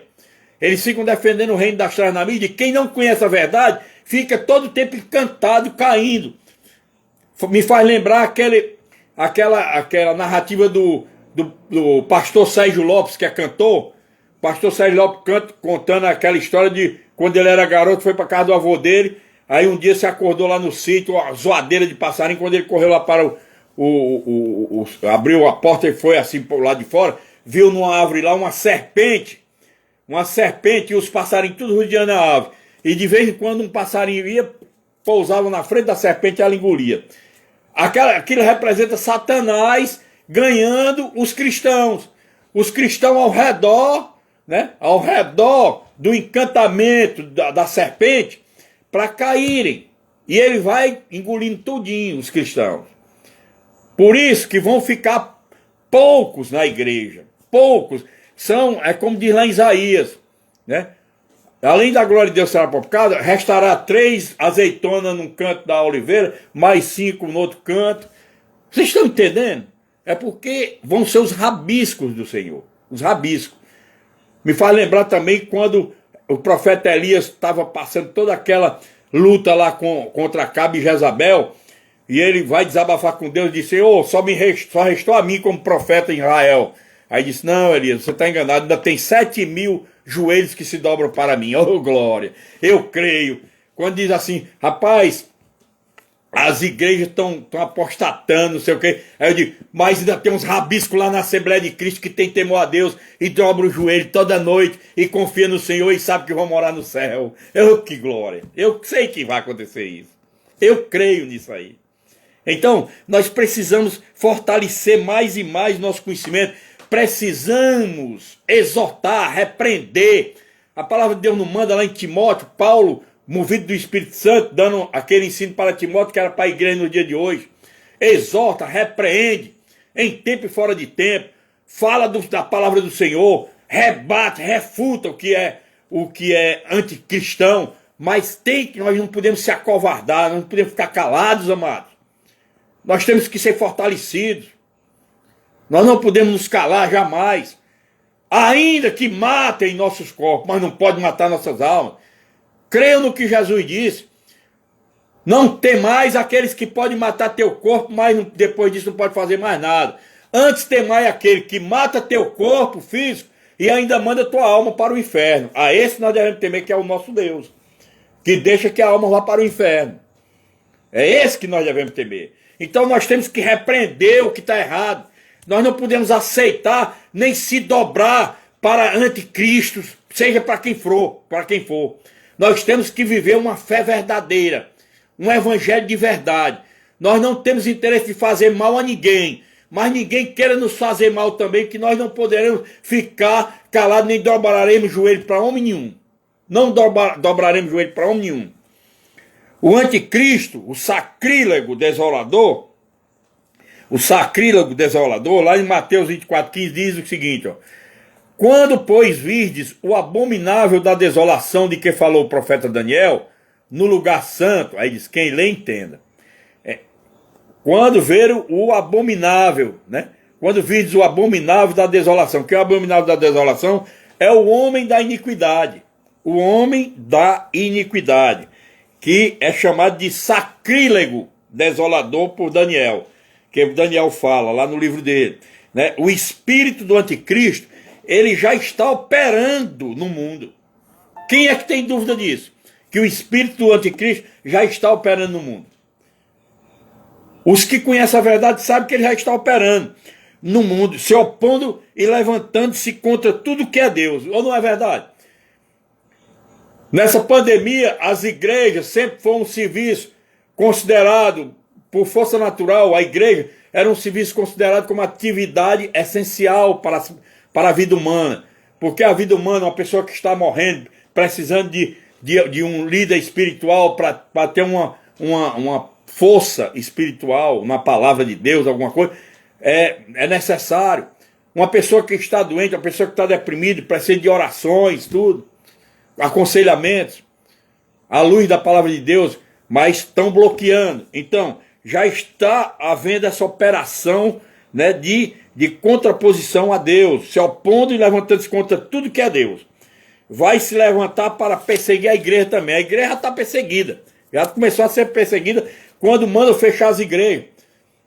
Eles ficam defendendo o reino das trevas na mídia e quem não conhece a verdade fica todo o tempo encantado, caindo. Me faz lembrar aquela narrativa do pastor Sérgio Lopes, que é cantor. O pastor Sérgio Lopes contando aquela história de quando ele era garoto, foi para casa do avô dele. Aí um dia se acordou lá no sítio, uma zoadeira de passarinho, quando ele correu lá para abriu a porta e foi assim por lá de fora, viu numa árvore lá uma serpente e os passarinhos tudo rodeando a árvore. E de vez em quando um passarinho ia, pousava na frente da serpente e ela engolia. Aquilo representa Satanás ganhando os cristãos. Os cristãos ao redor, né? Ao redor do encantamento da serpente, para caírem. E ele vai engolindo tudinho os cristãos. Por isso que vão ficar poucos na igreja. Poucos. É como diz lá em Isaías, né? Além da glória de Deus será provocada, restará 3 azeitonas num canto da oliveira, mais 5 no outro canto. Vocês estão entendendo? É porque vão ser os rabiscos do Senhor. Os rabiscos. Me faz lembrar também quando o profeta Elias estava passando toda aquela luta lá contra Acabe e Jezabel, e ele vai desabafar com Deus e diz: Senhor, só restou a mim como profeta em Israel. Aí disse: não, Elias, você está enganado, ainda tem 7.000 joelhos que se dobram para mim. Oh, glória, eu creio. Quando diz assim, rapaz, as igrejas estão apostatando, não sei o quê. Aí eu digo: mas ainda tem uns rabiscos lá na Assembleia de Cristo que tem temor a Deus e dobra o joelho toda noite e confia no Senhor e sabe que vão morar no céu. Que glória. Eu sei que vai acontecer isso. Eu creio nisso aí. Então, nós precisamos fortalecer mais e mais nosso conhecimento. Precisamos exortar, repreender. A palavra de Deus nos manda lá em Timóteo, Paulo, movido do Espírito Santo, dando aquele ensino para Timóteo que era para a igreja no dia de hoje. Exorta, repreende, em tempo e fora de tempo. Fala da palavra do Senhor, rebate, refuta o que é anticristão. Mas nós não podemos se acovardar, nós não podemos ficar calados, amados. Nós temos que ser fortalecidos. Nós não podemos nos calar jamais. Ainda que matem nossos corpos, mas não pode matar nossas almas. Creio no que Jesus disse. Não temais aqueles que podem matar teu corpo, mas depois disso não pode fazer mais nada. Antes temai aquele que mata teu corpo físico e ainda manda tua alma para o inferno. A esse nós devemos temer, que é o nosso Deus, que deixa que a alma vá para o inferno. É esse que nós devemos temer. Então nós temos que repreender o que está errado. Nós não podemos aceitar nem se dobrar para anticristos, seja para quem for, Nós temos que viver uma fé verdadeira, um evangelho de verdade. Nós não temos interesse de fazer mal a ninguém, mas ninguém queira nos fazer mal também, que nós não poderemos ficar calados nem dobraremos joelho para homem nenhum. Não dobraremos joelho para homem nenhum. O anticristo, o sacrílego desolador, lá em Mateus 24,15 diz o seguinte, ó: quando, pois, virdes o abominável da desolação de que falou o profeta Daniel, no lugar santo, aí diz, quem lê entenda. Quando ver o abominável, né? Quando virdes o abominável da desolação, que é o abominável da desolação? É o homem da iniquidade. O homem da iniquidade, que é chamado de sacrílego desolador por Daniel, que Daniel fala lá no livro dele, né? O espírito do anticristo, ele já está operando no mundo. Quem é que tem dúvida disso? Que o espírito do anticristo já está operando no mundo. Os que conhecem a verdade sabem que ele já está operando no mundo, se opondo e levantando-se contra tudo que é Deus. Ou não é verdade? Nessa pandemia, as igrejas sempre foram um serviço considerado, por força natural, a igreja era um serviço considerado como atividade essencial para a vida humana. Porque a vida humana, uma pessoa que está morrendo, precisando de um líder espiritual para ter uma força espiritual na palavra de Deus, alguma coisa, é necessário. Uma pessoa que está doente, uma pessoa que está deprimida, precisa de orações, tudo, aconselhamentos, à luz da palavra de Deus, mas estão bloqueando. Então, já está havendo essa operação, né, de contraposição a Deus, se opondo e levantando-se contra tudo que é Deus. Vai se levantar para perseguir a igreja também. A igreja está perseguida. Já começou a ser perseguida quando mandam fechar as igrejas.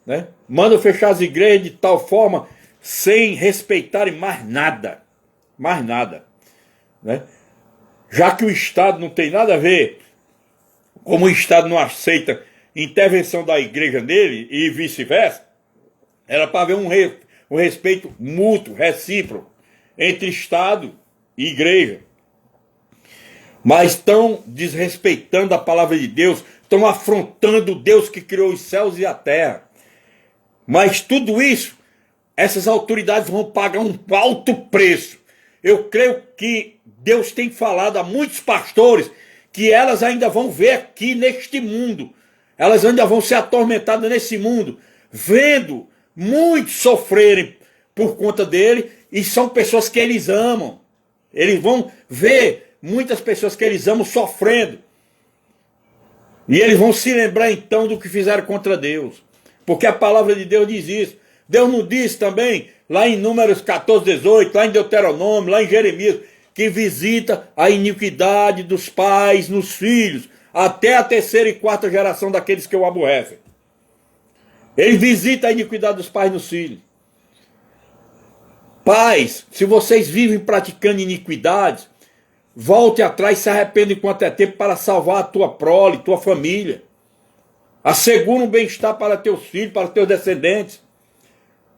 Né? Mandam fechar as igrejas de tal forma, sem respeitarem mais nada. Mais nada. Né? Já que o Estado não tem nada a ver, como o Estado não aceita intervenção da igreja nele e vice-versa, era para haver um respeito mútuo, recíproco, entre Estado e igreja. Mas estão desrespeitando a palavra de Deus, estão afrontando o Deus que criou os céus e a terra. Mas tudo isso, essas autoridades vão pagar um alto preço. Eu creio que Deus tem falado a muitos pastores que elas ainda vão ver aqui neste mundo. Elas ainda vão ser atormentadas nesse mundo, vendo muitos sofrerem por conta dele, e são pessoas que eles amam. Eles vão ver muitas pessoas que eles amam sofrendo. E eles vão se lembrar então do que fizeram contra Deus. Porque a palavra de Deus diz isso. Deus não diz também, lá em Números 14, 18, lá em Deuteronômio, lá em Jeremias, que visita a iniquidade dos pais nos filhos, até a terceira e quarta geração daqueles que o aborrecem. Ele visita a iniquidade dos pais nos filhos. Pais, se vocês vivem praticando iniquidades, volte atrás e se arrependa enquanto é tempo para salvar a tua prole, tua família. Assegura um bem-estar para teus filhos, para teus descendentes.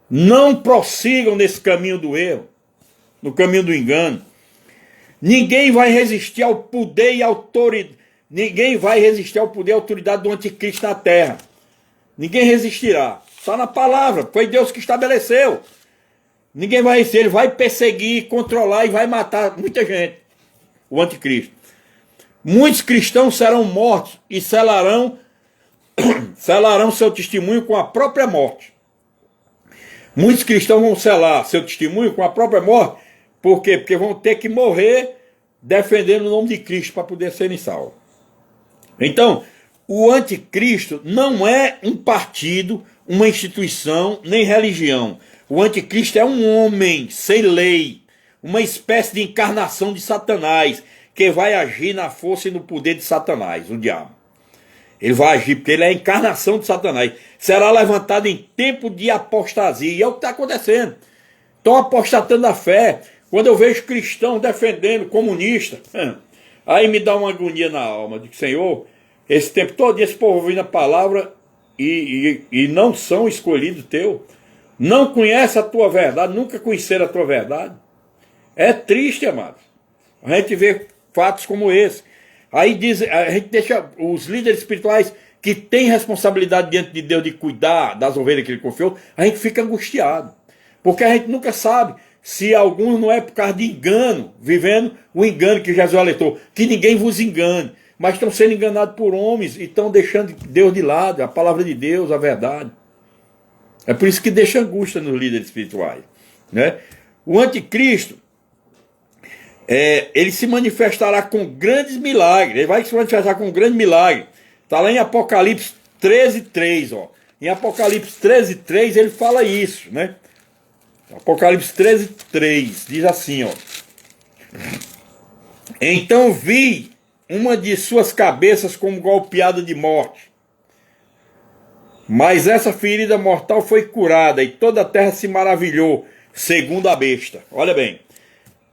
Não prossigam nesse caminho do erro, no caminho do engano. Ninguém vai resistir ao poder e autoridade. Ninguém vai resistir ao poder e autoridade do anticristo na terra. Ninguém resistirá. Está na palavra. Foi Deus que estabeleceu. Ninguém vai resistir. Ele vai perseguir, controlar e vai matar muita gente. O anticristo. Muitos cristãos serão mortos e selarão seu testemunho com a própria morte. Muitos cristãos vão selar seu testemunho com a própria morte. Por quê? Porque vão ter que morrer defendendo o nome de Cristo para poder serem salvos. Então, o anticristo não é um partido, uma instituição, nem religião. O anticristo é um homem sem lei, uma espécie de encarnação de Satanás, que vai agir na força e no poder de Satanás, o diabo. Ele vai agir porque ele é a encarnação de Satanás. Será levantado em tempo de apostasia. E é o que está acontecendo. Estão apostatando a fé. Quando eu vejo cristãos defendendo comunista, aí me dá uma agonia na alma. Digo, Senhor, esse tempo todo esse povo ouvindo a palavra e não são escolhidos teu. Não conhece a tua verdade, nunca conheceram a tua verdade. É triste, amados. A gente vê fatos como esse. Aí diz, a gente deixa os líderes espirituais que têm responsabilidade diante de Deus de cuidar das ovelhas que ele confiou, a gente fica angustiado. Porque a gente nunca sabe se alguns não é por causa de engano, vivendo o engano que Jesus alertou, que ninguém vos engane, mas estão sendo enganados por homens e estão deixando Deus de lado, a palavra de Deus, a verdade. É por isso que deixa angústia nos líderes espirituais. Né? O anticristo, ele se manifestará com grandes milagres. Ele vai se manifestar com um grande milagre. Está lá em Apocalipse 13:3. Ó. Em Apocalipse 13:3 ele fala isso. Né? Apocalipse 13:3 diz assim: ó. Então vi uma de suas cabeças como golpeada de morte. Mas essa ferida mortal foi curada e toda a terra se maravilhou, segundo a besta. Olha bem.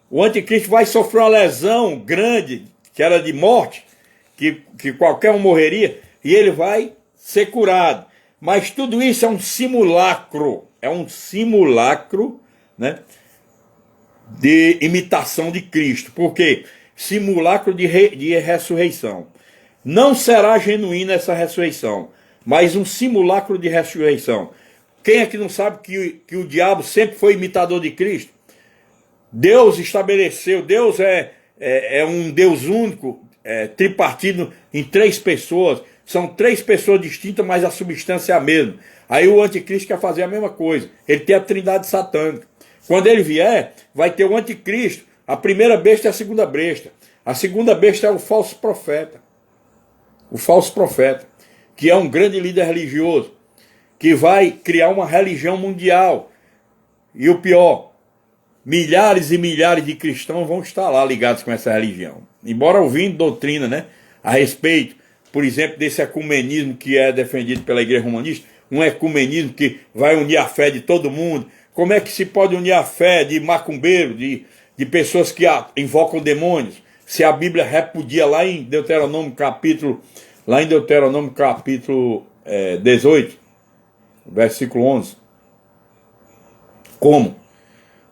O anticristo vai sofrer uma lesão grande, que era de morte, que qualquer um morreria, e ele vai ser curado. Mas tudo isso é um simulacro. É um simulacro, né, de imitação de Cristo. Por quê? Simulacro de ressurreição. Não será genuína essa ressurreição, mas um simulacro de ressurreição. Quem é que não sabe que o diabo sempre foi imitador de Cristo? Deus estabeleceu, Deus é um Deus único, tripartido em três pessoas. São três pessoas distintas, mas a substância é a mesma. Aí o anticristo quer fazer a mesma coisa. Ele tem a trindade satânica. Quando ele vier, vai ter o anticristo. A primeira besta e a segunda besta. A segunda besta é o falso profeta. O falso profeta, que é um grande líder religioso, que vai criar uma religião mundial. E o pior, milhares e milhares de cristãos vão estar lá ligados com essa religião. Embora ouvindo doutrina, né, a respeito, por exemplo, desse ecumenismo que é defendido pela Igreja Romanista, um ecumenismo que vai unir a fé de todo mundo. Como é que se pode unir a fé de macumbeiro, de pessoas que invocam demônios? Se a Bíblia repudia lá em Deuteronômio capítulo 18, versículo 11. Como?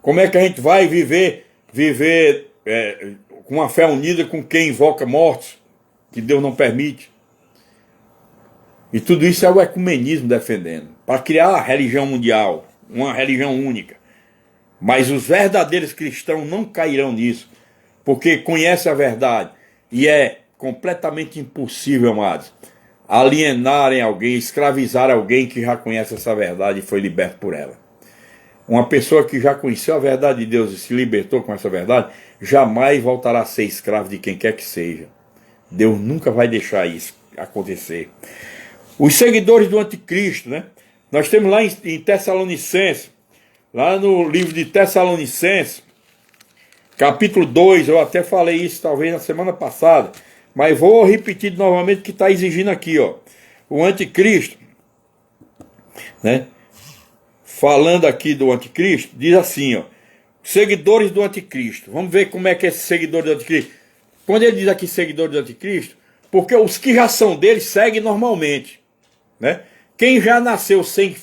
Como é que a gente vai viver com uma fé unida com quem invoca mortos, que Deus não permite? E tudo isso é o ecumenismo defendendo, para criar a religião mundial, uma religião única. Mas os verdadeiros cristãos não cairão nisso, porque conhecem a verdade. E é completamente impossível, amados, alienarem alguém, escravizar alguém que já conhece essa verdade e foi liberto por ela. Uma pessoa que já conheceu a verdade de Deus e se libertou com essa verdade, jamais voltará a ser escravo de quem quer que seja. Deus nunca vai deixar isso acontecer. Os seguidores do anticristo, né? Nós temos lá em Tessalonicenses, lá no livro de Tessalonicenses, capítulo 2, eu até falei isso talvez na semana passada, mas vou repetir novamente que está exigindo aqui, ó. O anticristo, né? Falando aqui do anticristo, diz assim, ó. Seguidores do anticristo. Vamos ver como é que é esse seguidor do anticristo. Quando ele diz aqui seguidores do anticristo, porque os que já são dele seguem normalmente, né? Quem já nasceu sem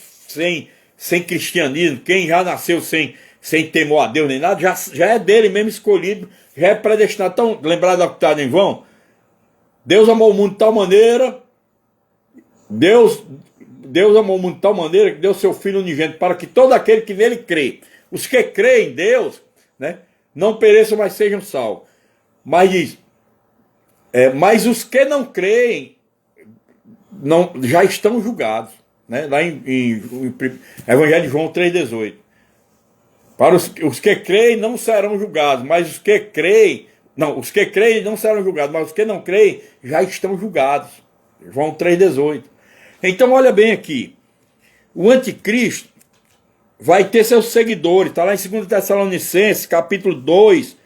cristianismo, quem já nasceu sem temor a Deus nem nada, já é dele mesmo escolhido, já é predestinado. Então, lembrado da que está em vão? Deus amou o mundo de tal maneira, Deus amou o mundo de tal maneira que deu seu Filho unigênito para que todo aquele que nele crê, os que creem em Deus, né, não pereçam, mas sejam salvos. Mas diz, mas os que não creem já estão julgados, né? Lá em Evangelho de João 3,18. Para os que creem não serão julgados, mas os que creem, os que creem não serão julgados, mas os que não creem já estão julgados. João 3,18. Então olha bem aqui, o anticristo vai ter seus seguidores, está lá em 2 Tessalonicenses, capítulo 2,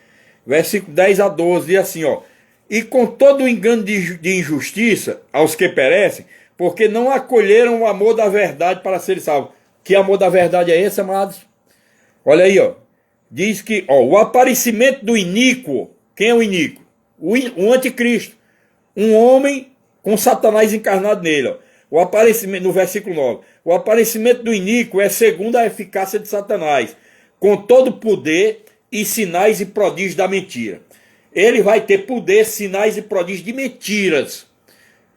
versículo 10 a 12, diz assim, ó. E com todo o engano de injustiça aos que perecem, porque não acolheram o amor da verdade para serem salvos. Que amor da verdade é esse, amados? Olha aí, ó. Diz que, ó, o aparecimento do iníquo. Quem é o iníquo? O anticristo. Um homem com Satanás encarnado nele, ó. O aparecimento, no versículo 9. O aparecimento do iníquo é segundo a eficácia de Satanás, com todo poder e sinais e prodígios da mentira. Ele vai ter poder, sinais e prodígios de mentiras.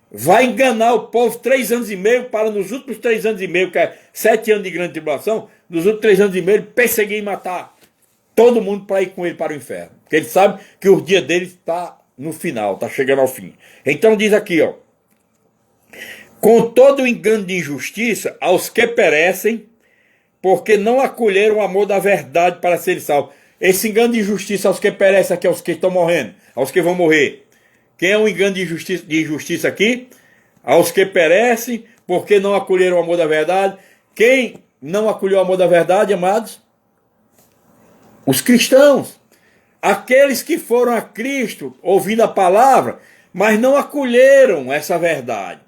Vai enganar o povo 3 anos e meio, para nos últimos 3 anos e meio, que é 7 anos de grande tribulação, nos últimos 3 anos e meio, ele perseguir e matar todo mundo para ir com ele para o inferno. Porque ele sabe que o dia dele está no final, está chegando ao fim. Então diz aqui, ó. Com todo o engano de injustiça aos que perecem, porque não acolheram o amor da verdade para serem salvos. Esse engano de injustiça aos que perecem aqui, aos que estão morrendo, aos que vão morrer. Quem é o engano de injustiça aqui? Aos que perecem, porque não acolheram o amor da verdade. Quem não acolheu o amor da verdade, amados? Os cristãos. Aqueles que foram a Cristo, ouvindo a palavra, mas não acolheram essa verdade.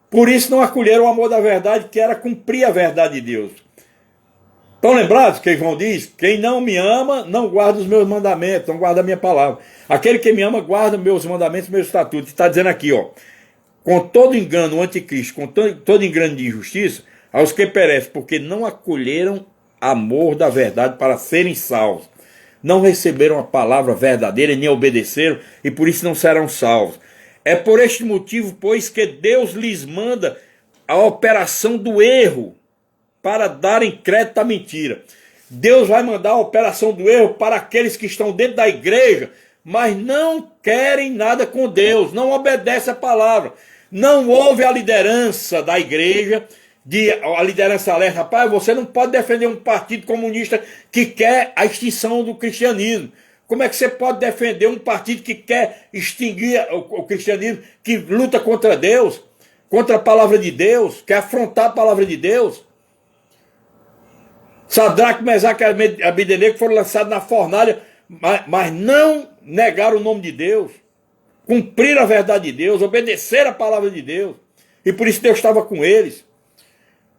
Por isso não acolheram o amor da verdade, que era cumprir a verdade de Deus. Estão lembrados que João diz? Quem não me ama, não guarda os meus mandamentos, não guarda a minha palavra. Aquele que me ama, guarda meus mandamentos, meus estatutos. Está dizendo aqui, ó. Com todo engano, o anticristo, com todo engano de injustiça, aos que perecem, porque não acolheram amor da verdade para serem salvos. Não receberam a palavra verdadeira e nem obedeceram, e por isso não serão salvos. É por este motivo, pois, que Deus lhes manda a operação do erro, para darem crédito à mentira. Deus vai mandar a operação do erro para aqueles que estão dentro da igreja, mas não querem nada com Deus, não obedecem a palavra, não ouve a liderança da igreja, a liderança alerta, rapaz, você não pode defender um partido comunista que quer a extinção do cristianismo. Como é que você pode defender um partido que quer extinguir o cristianismo, que luta contra Deus, contra a palavra de Deus, quer afrontar a palavra de Deus? Sadraque, Mesaque e Abednego foram lançados na fornalha, mas não negaram o nome de Deus, cumpriram a verdade de Deus, obedeceram a palavra de Deus, e por isso Deus estava com eles.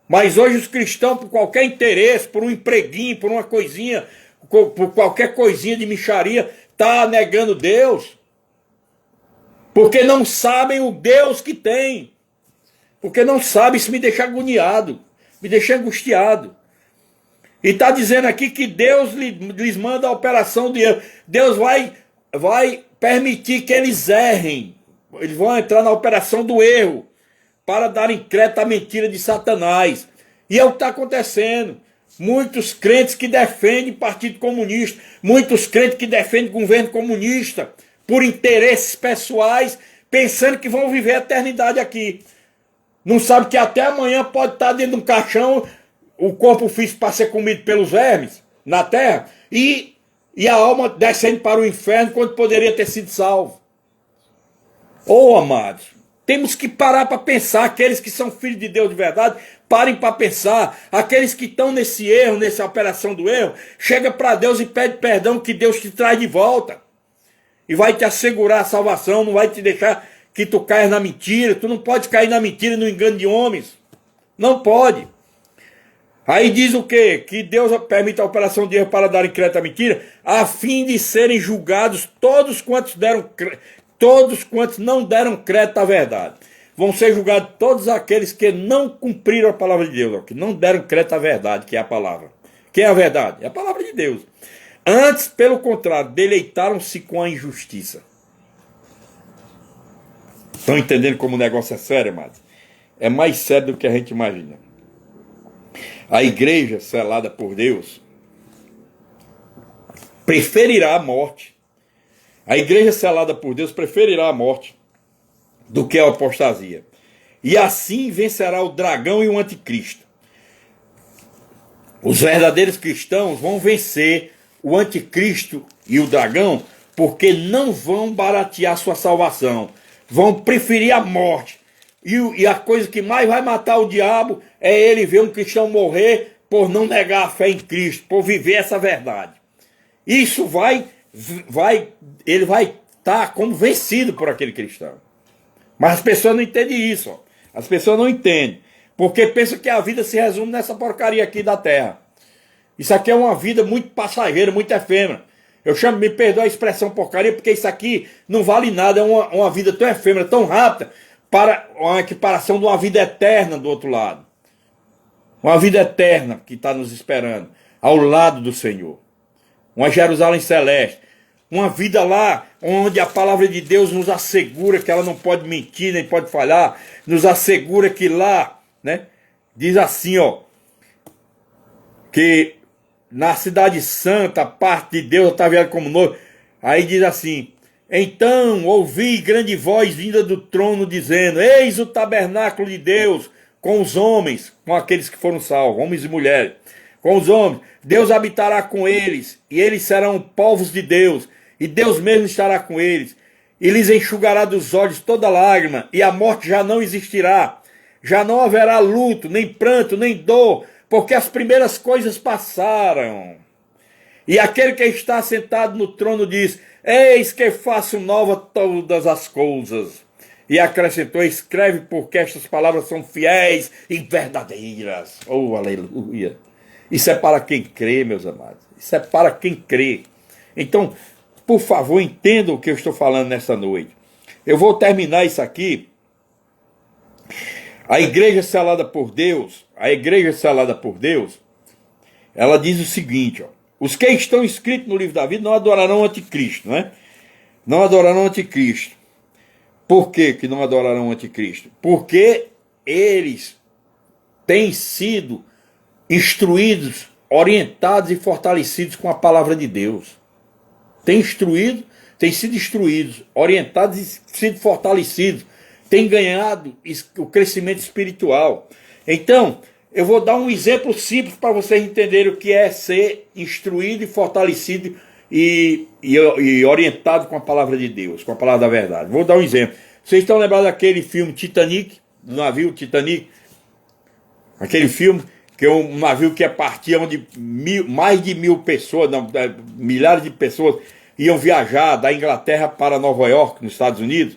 Mas hoje os cristãos, por qualquer interesse, por um empreguinho, por uma coisinha, por qualquer coisinha de mixaria, está negando Deus, porque não sabem o Deus que tem, porque não sabem. Isso me deixa agoniado, me deixa angustiado. E está dizendo aqui que Deus lhes manda a operação de erro. Deus vai permitir que eles errem. Eles vão entrar na operação do erro para darem crédito à mentira de Satanás. E é o que está acontecendo. Muitos crentes que defendem Partido Comunista, muitos crentes que defendem governo comunista, por interesses pessoais, pensando que vão viver a eternidade aqui. Não sabe que até amanhã pode estar dentro de um caixão, o corpo físico para ser comido pelos vermes na terra, e a alma descendo para o inferno quando poderia ter sido salvo. Oh, amados, temos que parar para pensar. Aqueles que são filhos de Deus de verdade, parem para pensar. Aqueles que estão nesse erro, nessa operação do erro, chega para Deus e pede perdão, que Deus te traz de volta. E vai te assegurar a salvação, não vai te deixar que tu caias na mentira. Tu não pode cair na mentira e no engano de homens. Não pode. Aí diz o quê? Que Deus permite a operação de erro para dar crédito à mentira, a fim de serem julgados todos quantos não deram crédito à verdade. Vão ser julgados todos aqueles que não cumpriram a palavra de Deus, que não deram crédito à verdade, que é a palavra. Que é a verdade? É a palavra de Deus. Antes, pelo contrário, deleitaram-se com a injustiça. Estão entendendo como o negócio é sério, amados? É mais sério do que a gente imagina. A igreja selada por Deus preferirá a morte. A igreja selada por Deus preferirá a morte do que a apostasia. E assim vencerá o dragão e o anticristo. Os verdadeiros cristãos vão vencer o anticristo e o dragão, porque não vão baratear sua salvação. Vão preferir a morte. E a coisa que mais vai matar o diabo é ele ver um cristão morrer por não negar a fé em Cristo, por viver essa verdade. Isso ele vai estar como vencido por aquele cristão. Mas as pessoas não entendem isso. Ó. As pessoas não entendem. Porque pensam que a vida se resume nessa porcaria aqui da terra. Isso aqui é uma vida muito passageira, muito efêmera. Eu chamo, me perdoa a expressão porcaria, porque isso aqui não vale nada. É uma vida tão efêmera, tão rápida, para uma equiparação de uma vida eterna do outro lado. Uma vida eterna que está nos esperando, ao lado do Senhor. Uma Jerusalém celeste. Uma vida lá onde a palavra de Deus nos assegura que ela não pode mentir, nem pode falhar. Nos assegura que lá, né, diz assim, ó, que na cidade santa, a parte de Deus está vendo como noivo. Aí diz assim: então ouvi grande voz vinda do trono dizendo: eis o tabernáculo de Deus com os homens, com aqueles que foram salvos, homens e mulheres, com os homens. Deus habitará com eles, e eles serão povos de Deus, e Deus mesmo estará com eles, e lhes enxugará dos olhos toda lágrima, e a morte já não existirá, já não haverá luto, nem pranto, nem dor, porque as primeiras coisas passaram. E aquele que está sentado no trono diz: eis que faço nova todas as coisas. E acrescentou: escreve, porque estas palavras são fiéis e verdadeiras. Oh, aleluia! Isso é para quem crê, meus amados. Isso é para quem crê. Então, por favor, entendam o que eu estou falando nessa noite. Eu vou terminar isso aqui. A igreja selada por Deus, ela diz o seguinte, ó: os que estão escritos no livro da vida não adorarão o anticristo, né? Não adorarão o anticristo. Por que não adorarão o anticristo? Porque eles têm sido instruídos orientados e fortalecidos com a palavra de Deus. Têm sido instruídos, orientados e sido fortalecidos. Têm ganhado o crescimento espiritual. Então, eu vou dar um exemplo simples para vocês entenderem o que é ser instruído e fortalecido e orientado com a palavra de Deus, com a palavra da verdade. Vou dar um exemplo. Vocês estão lembrados daquele filme Titanic, do navio Titanic? Aquele filme que é um navio que ia partir onde mais de 1.000 pessoas, não, milhares de pessoas iam viajar da Inglaterra para Nova York, nos Estados Unidos.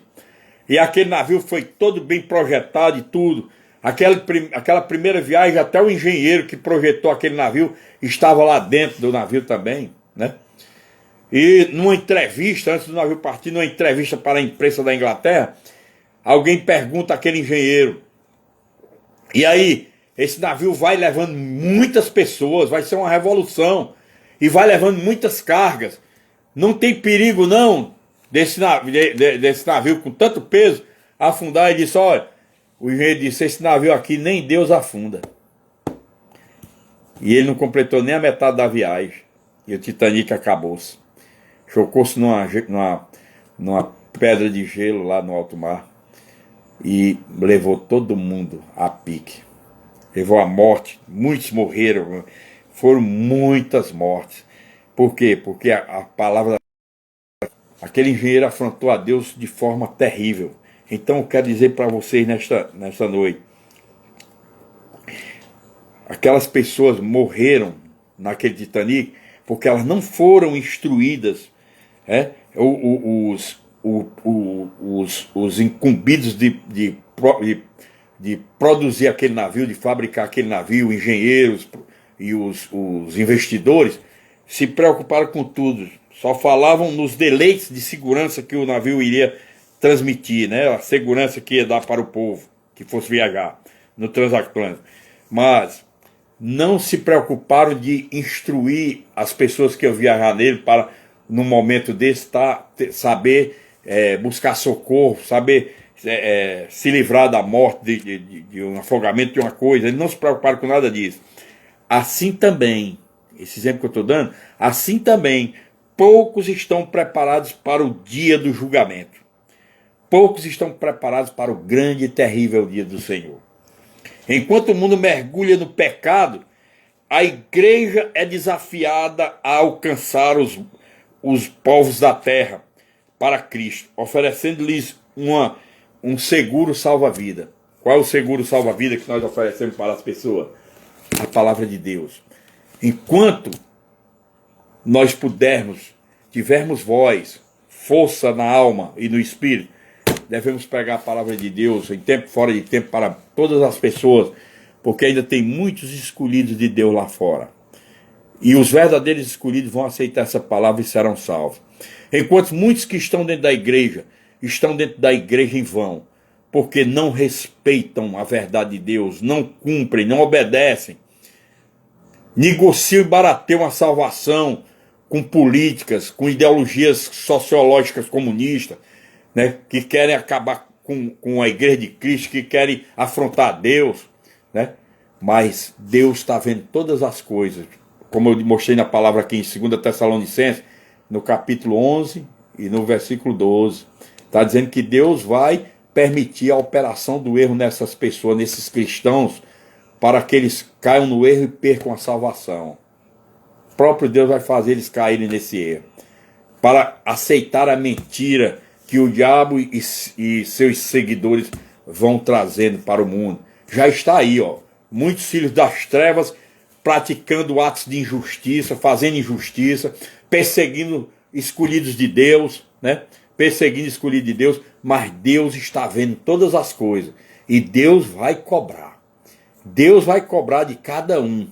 E aquele navio foi todo bem projetado e tudo. Aquela primeira viagem, até o engenheiro que projetou aquele navio estava lá dentro do navio também, né? E numa entrevista, antes do navio partir, numa entrevista para a imprensa da Inglaterra, alguém pergunta àquele engenheiro: e aí, esse navio vai levando muitas pessoas, vai ser uma revolução, e vai levando muitas cargas, não tem perigo não desse navio com tanto peso afundar? Ele disse: olha, o engenheiro disse, esse navio aqui nem Deus afunda. E ele não completou nem a metade da viagem, e o Titanic acabou-se. Chocou-se numa pedra de gelo lá no alto mar e levou todo mundo a pique. Levou a morte, muitos morreram, foram muitas mortes. Por quê? Porque a palavra, aquele engenheiro afrontou a Deus de forma terrível. Então eu quero dizer para vocês nesta noite, aquelas pessoas morreram naquele Titanic porque elas não foram instruídas, os incumbidos de produzir aquele navio, de fabricar aquele navio, engenheiros e os investidores se preocuparam com tudo, só falavam nos deleites de segurança que o navio iria transmitir, né? A segurança que ia dar para o povo que fosse viajar no transatlântico, mas não se preocuparam de instruir as pessoas que iam viajar nele para, no momento desse, saber buscar socorro, saber se livrar da morte, de um afogamento, de uma coisa. Eles não se preocuparam com nada disso. Assim também, esse exemplo que eu estou dando, assim também, poucos estão preparados para o dia do julgamento. Poucos estão preparados para o grande e terrível dia do Senhor. Enquanto o mundo mergulha no pecado, a igreja é desafiada a alcançar os povos da terra para Cristo, oferecendo-lhes um seguro salva-vida. Qual é o seguro salva-vida que nós oferecemos para as pessoas? A palavra de Deus. Enquanto nós tivermos voz, força na alma e no espírito, devemos pregar a palavra de Deus em tempo, fora de tempo, para todas as pessoas, porque ainda tem muitos escolhidos de Deus lá fora. E os verdadeiros escolhidos vão aceitar essa palavra e serão salvos. Enquanto muitos que estão dentro da igreja em vão, porque não respeitam a verdade de Deus, não cumprem, não obedecem, negociam e barateiam a salvação com políticas, com ideologias sociológicas comunistas, né, que querem acabar com a igreja de Cristo, que querem afrontar Deus, né? Mas Deus está vendo todas as coisas, como eu mostrei na palavra aqui em 2 Tessalonicenses, no capítulo 11 e no versículo 12, está dizendo que Deus vai permitir a operação do erro nessas pessoas, nesses cristãos, para que eles caiam no erro e percam a salvação. O próprio Deus vai fazer eles caírem nesse erro, para aceitar a mentira que o diabo e seus seguidores vão trazendo para o mundo. Já está aí, muitos filhos das trevas praticando atos de injustiça, fazendo injustiça, perseguindo escolhidos de Deus, né? Perseguindo escolhidos de Deus, mas Deus está vendo todas as coisas e Deus vai cobrar. Deus vai cobrar de cada um,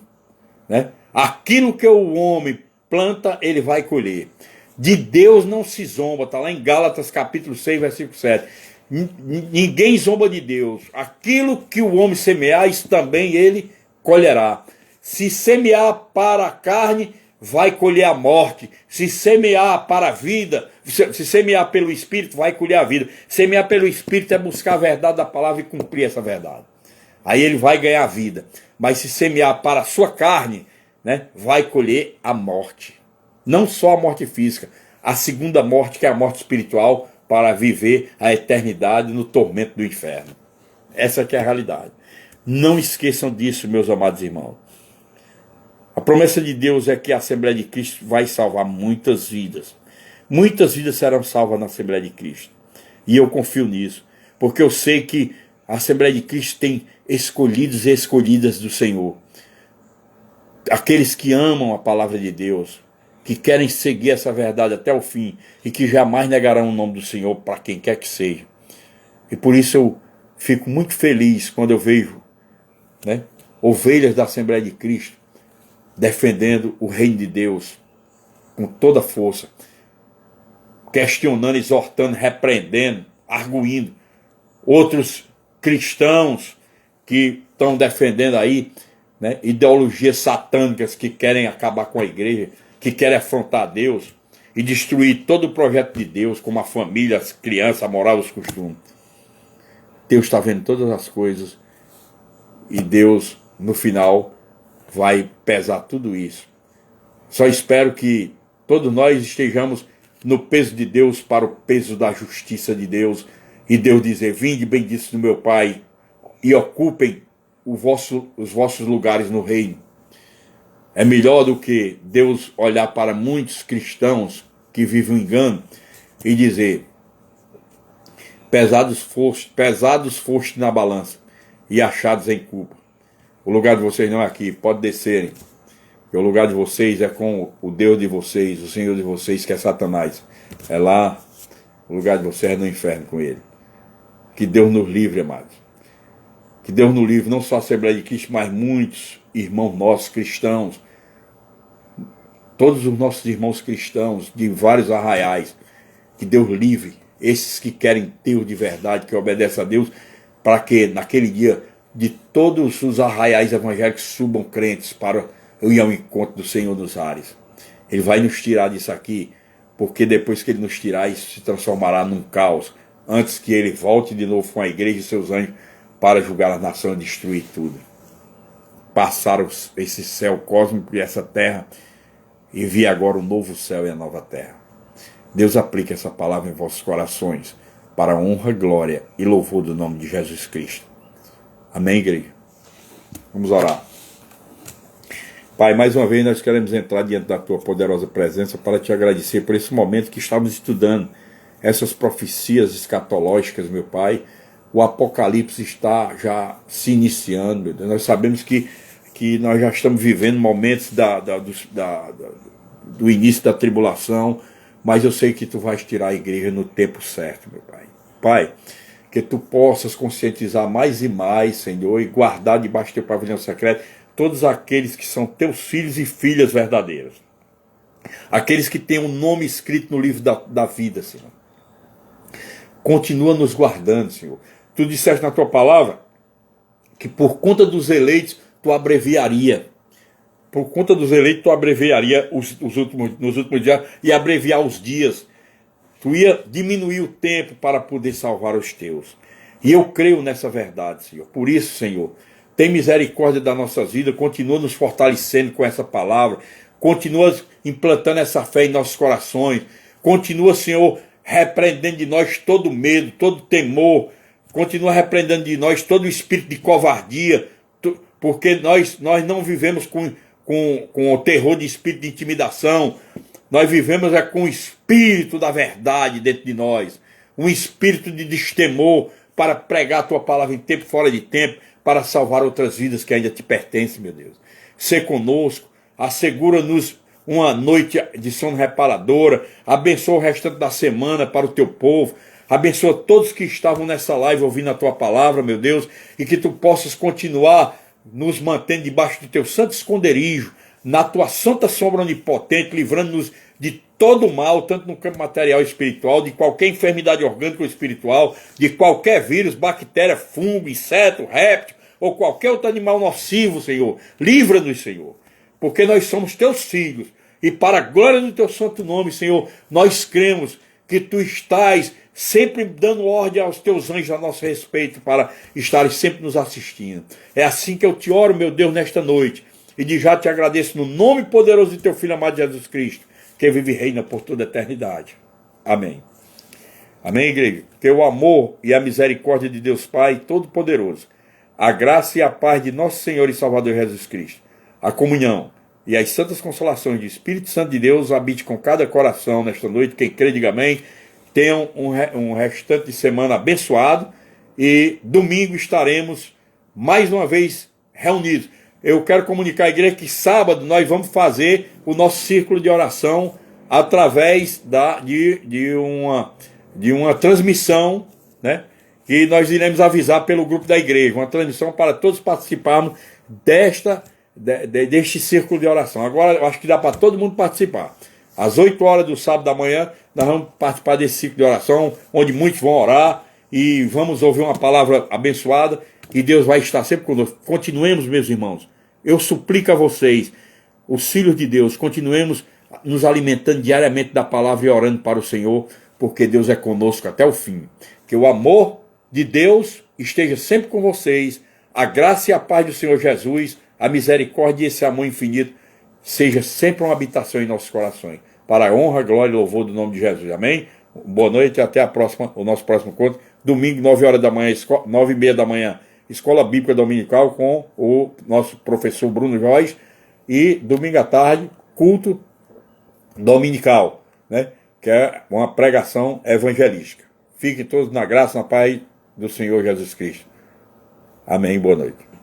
né? Aquilo que o homem planta, ele vai colher. De Deus não se zomba, está lá em Gálatas capítulo 6, versículo 7. Ninguém zomba de Deus. Aquilo que o homem semear, isso também ele colherá. Se semear para a carne, vai colher a morte. Se semear para a vida, se semear pelo Espírito, vai colher a vida. Semear pelo Espírito é buscar a verdade da palavra e cumprir essa verdade. Aí ele vai ganhar a vida. Mas se semear para a sua carne, né, vai colher a morte. Não só a morte física, a segunda morte, que é a morte espiritual, para viver a eternidade no tormento do inferno. Essa que é a realidade. Não esqueçam disso, meus amados irmãos. A promessa de Deus é que a Assembleia de Cristo vai salvar muitas vidas. Muitas vidas serão salvas na Assembleia de Cristo. E eu confio nisso, porque eu sei que a Assembleia de Cristo tem escolhidos e escolhidas do Senhor. Aqueles que amam a palavra de Deus, que querem seguir essa verdade até o fim e que jamais negarão o nome do Senhor para quem quer que seja. E por isso eu fico muito feliz quando eu vejo, né, ovelhas da Assembleia de Cristo defendendo o reino de Deus com toda a força, questionando, exortando, repreendendo, arguindo. Outros cristãos que estão defendendo aí, né, ideologias satânicas que querem acabar com a igreja, que querem afrontar Deus e destruir todo o projeto de Deus, como a família, as crianças, a moral, os costumes. Deus está vendo todas as coisas e Deus, no final, vai pesar tudo isso. Só espero que todos nós estejamos no peso de Deus para o peso da justiça de Deus e Deus dizer: vinde benditos do meu Pai e ocupem os vossos lugares no reino. É melhor do que Deus olhar para muitos cristãos que vivem o engano e dizer: pesados foste na balança e achados em culpa. O lugar de vocês não é aqui, pode descerem. Porque o lugar de vocês é com o Deus de vocês, o Senhor de vocês, que é Satanás. É lá, o lugar de vocês é no inferno com ele. Que Deus nos livre, amados. Que Deus nos livre, não só a Assembleia de Cristo, mas muitos irmãos nossos cristãos. Todos os nossos irmãos cristãos de vários arraiais. Que Deus livre esses que querem Deus de verdade, que obedecem a Deus, para que naquele dia de todos os arraiais evangélicos subam crentes para ir ao encontro do Senhor dos ares. Ele vai nos tirar disso aqui, porque depois que ele nos tirar, isso se transformará num caos, antes que ele volte de novo com a igreja e seus anjos para julgar a nação e destruir tudo. Passar esse céu cósmico e essa terra e vir agora o novo céu e a nova terra. Deus aplique essa palavra em vossos corações para a honra, glória e louvor do nome de Jesus Cristo. Amém, igreja? Vamos orar. Pai, mais uma vez nós queremos entrar diante da Tua poderosa presença para Te agradecer por esse momento que estamos estudando essas profecias escatológicas, meu Pai. O Apocalipse está já se iniciando, meu Deus. Nós sabemos que nós já estamos vivendo momentos do início da tribulação, mas eu sei que Tu vais tirar a igreja no tempo certo, meu Pai. Pai, que Tu possas conscientizar mais e mais, Senhor, e guardar debaixo do Teu pavilhão secreto todos aqueles que são Teus filhos e filhas verdadeiras. Aqueles que têm o nome escrito no livro da vida, Senhor. Continua nos guardando, Senhor. Tu disseste na Tua palavra que por conta dos eleitos Tu abreviaria. Por conta dos eleitos Tu abreviaria nos últimos dias e abreviar os dias. Tu ia diminuir o tempo para poder salvar os Teus. E eu creio nessa verdade, Senhor. Por isso, Senhor, tem misericórdia das nossas vidas, continua nos fortalecendo com essa palavra, continua implantando essa fé em nossos corações, continua, Senhor, repreendendo de nós todo medo, todo temor, continua repreendendo de nós todo o espírito de covardia, porque nós não vivemos com o terror de espírito de intimidação, nós vivemos com o espírito da verdade dentro de nós, um espírito de destemor para pregar a Tua palavra em tempo fora de tempo, para salvar outras vidas que ainda Te pertencem, meu Deus. Sê conosco, assegura-nos uma noite de sono reparadora, abençoa o restante da semana para o Teu povo, abençoa todos que estavam nessa live ouvindo a Tua palavra, meu Deus, e que Tu possas continuar nos mantendo debaixo do Teu santo esconderijo, na Tua santa sombra onipotente, livrando-nos de todo o mal, tanto no campo material e espiritual, de qualquer enfermidade orgânica ou espiritual, de qualquer vírus, bactéria, fungo, inseto, réptil, ou qualquer outro animal nocivo, Senhor. Livra-nos, Senhor, porque nós somos Teus filhos, e para a glória do Teu santo nome, Senhor, nós cremos que Tu estás sempre dando ordem aos Teus anjos a nosso respeito, para estarem sempre nos assistindo. É assim que eu Te oro, meu Deus, nesta noite, e de já te agradeço no nome poderoso de teu Filho amado Jesus Cristo, que vive e reina por toda a eternidade. Amém. Amém, igreja? Que o amor e a misericórdia de Deus Pai Todo-Poderoso, a graça e a paz de nosso Senhor e Salvador Jesus Cristo, a comunhão e as santas consolações do Espírito Santo de Deus habite com cada coração nesta noite. Quem crê, diga amém. Tenham um restante de semana abençoado e domingo estaremos mais uma vez reunidos. Eu quero comunicar à igreja que sábado nós vamos fazer o nosso círculo de oração através de uma transmissão, né, que nós iremos avisar pelo grupo da igreja, uma transmissão para todos participarmos deste círculo de oração. Agora eu acho que dá para todo mundo participar. Às 8 horas do sábado da manhã, nós vamos participar desse ciclo de oração, onde muitos vão orar e vamos ouvir uma palavra abençoada, e Deus vai estar sempre conosco. Continuemos, meus irmãos. Eu suplico a vocês, os filhos de Deus, continuemos nos alimentando diariamente da palavra e orando para o Senhor, porque Deus é conosco até o fim. Que o amor de Deus esteja sempre com vocês, a graça e a paz do Senhor Jesus, a misericórdia e esse amor infinito seja sempre uma habitação em nossos corações, para a honra, glória e louvor do nome de Jesus. Amém? Boa noite e até o nosso próximo encontro. Domingo, 9 horas da manhã, 9h30 da manhã, Escola Bíblica Dominical com o nosso professor Bruno Jorge. E domingo à tarde, culto dominical, né? Que é uma pregação evangelística. Fiquem todos na graça, na paz do Senhor Jesus Cristo. Amém. Boa noite.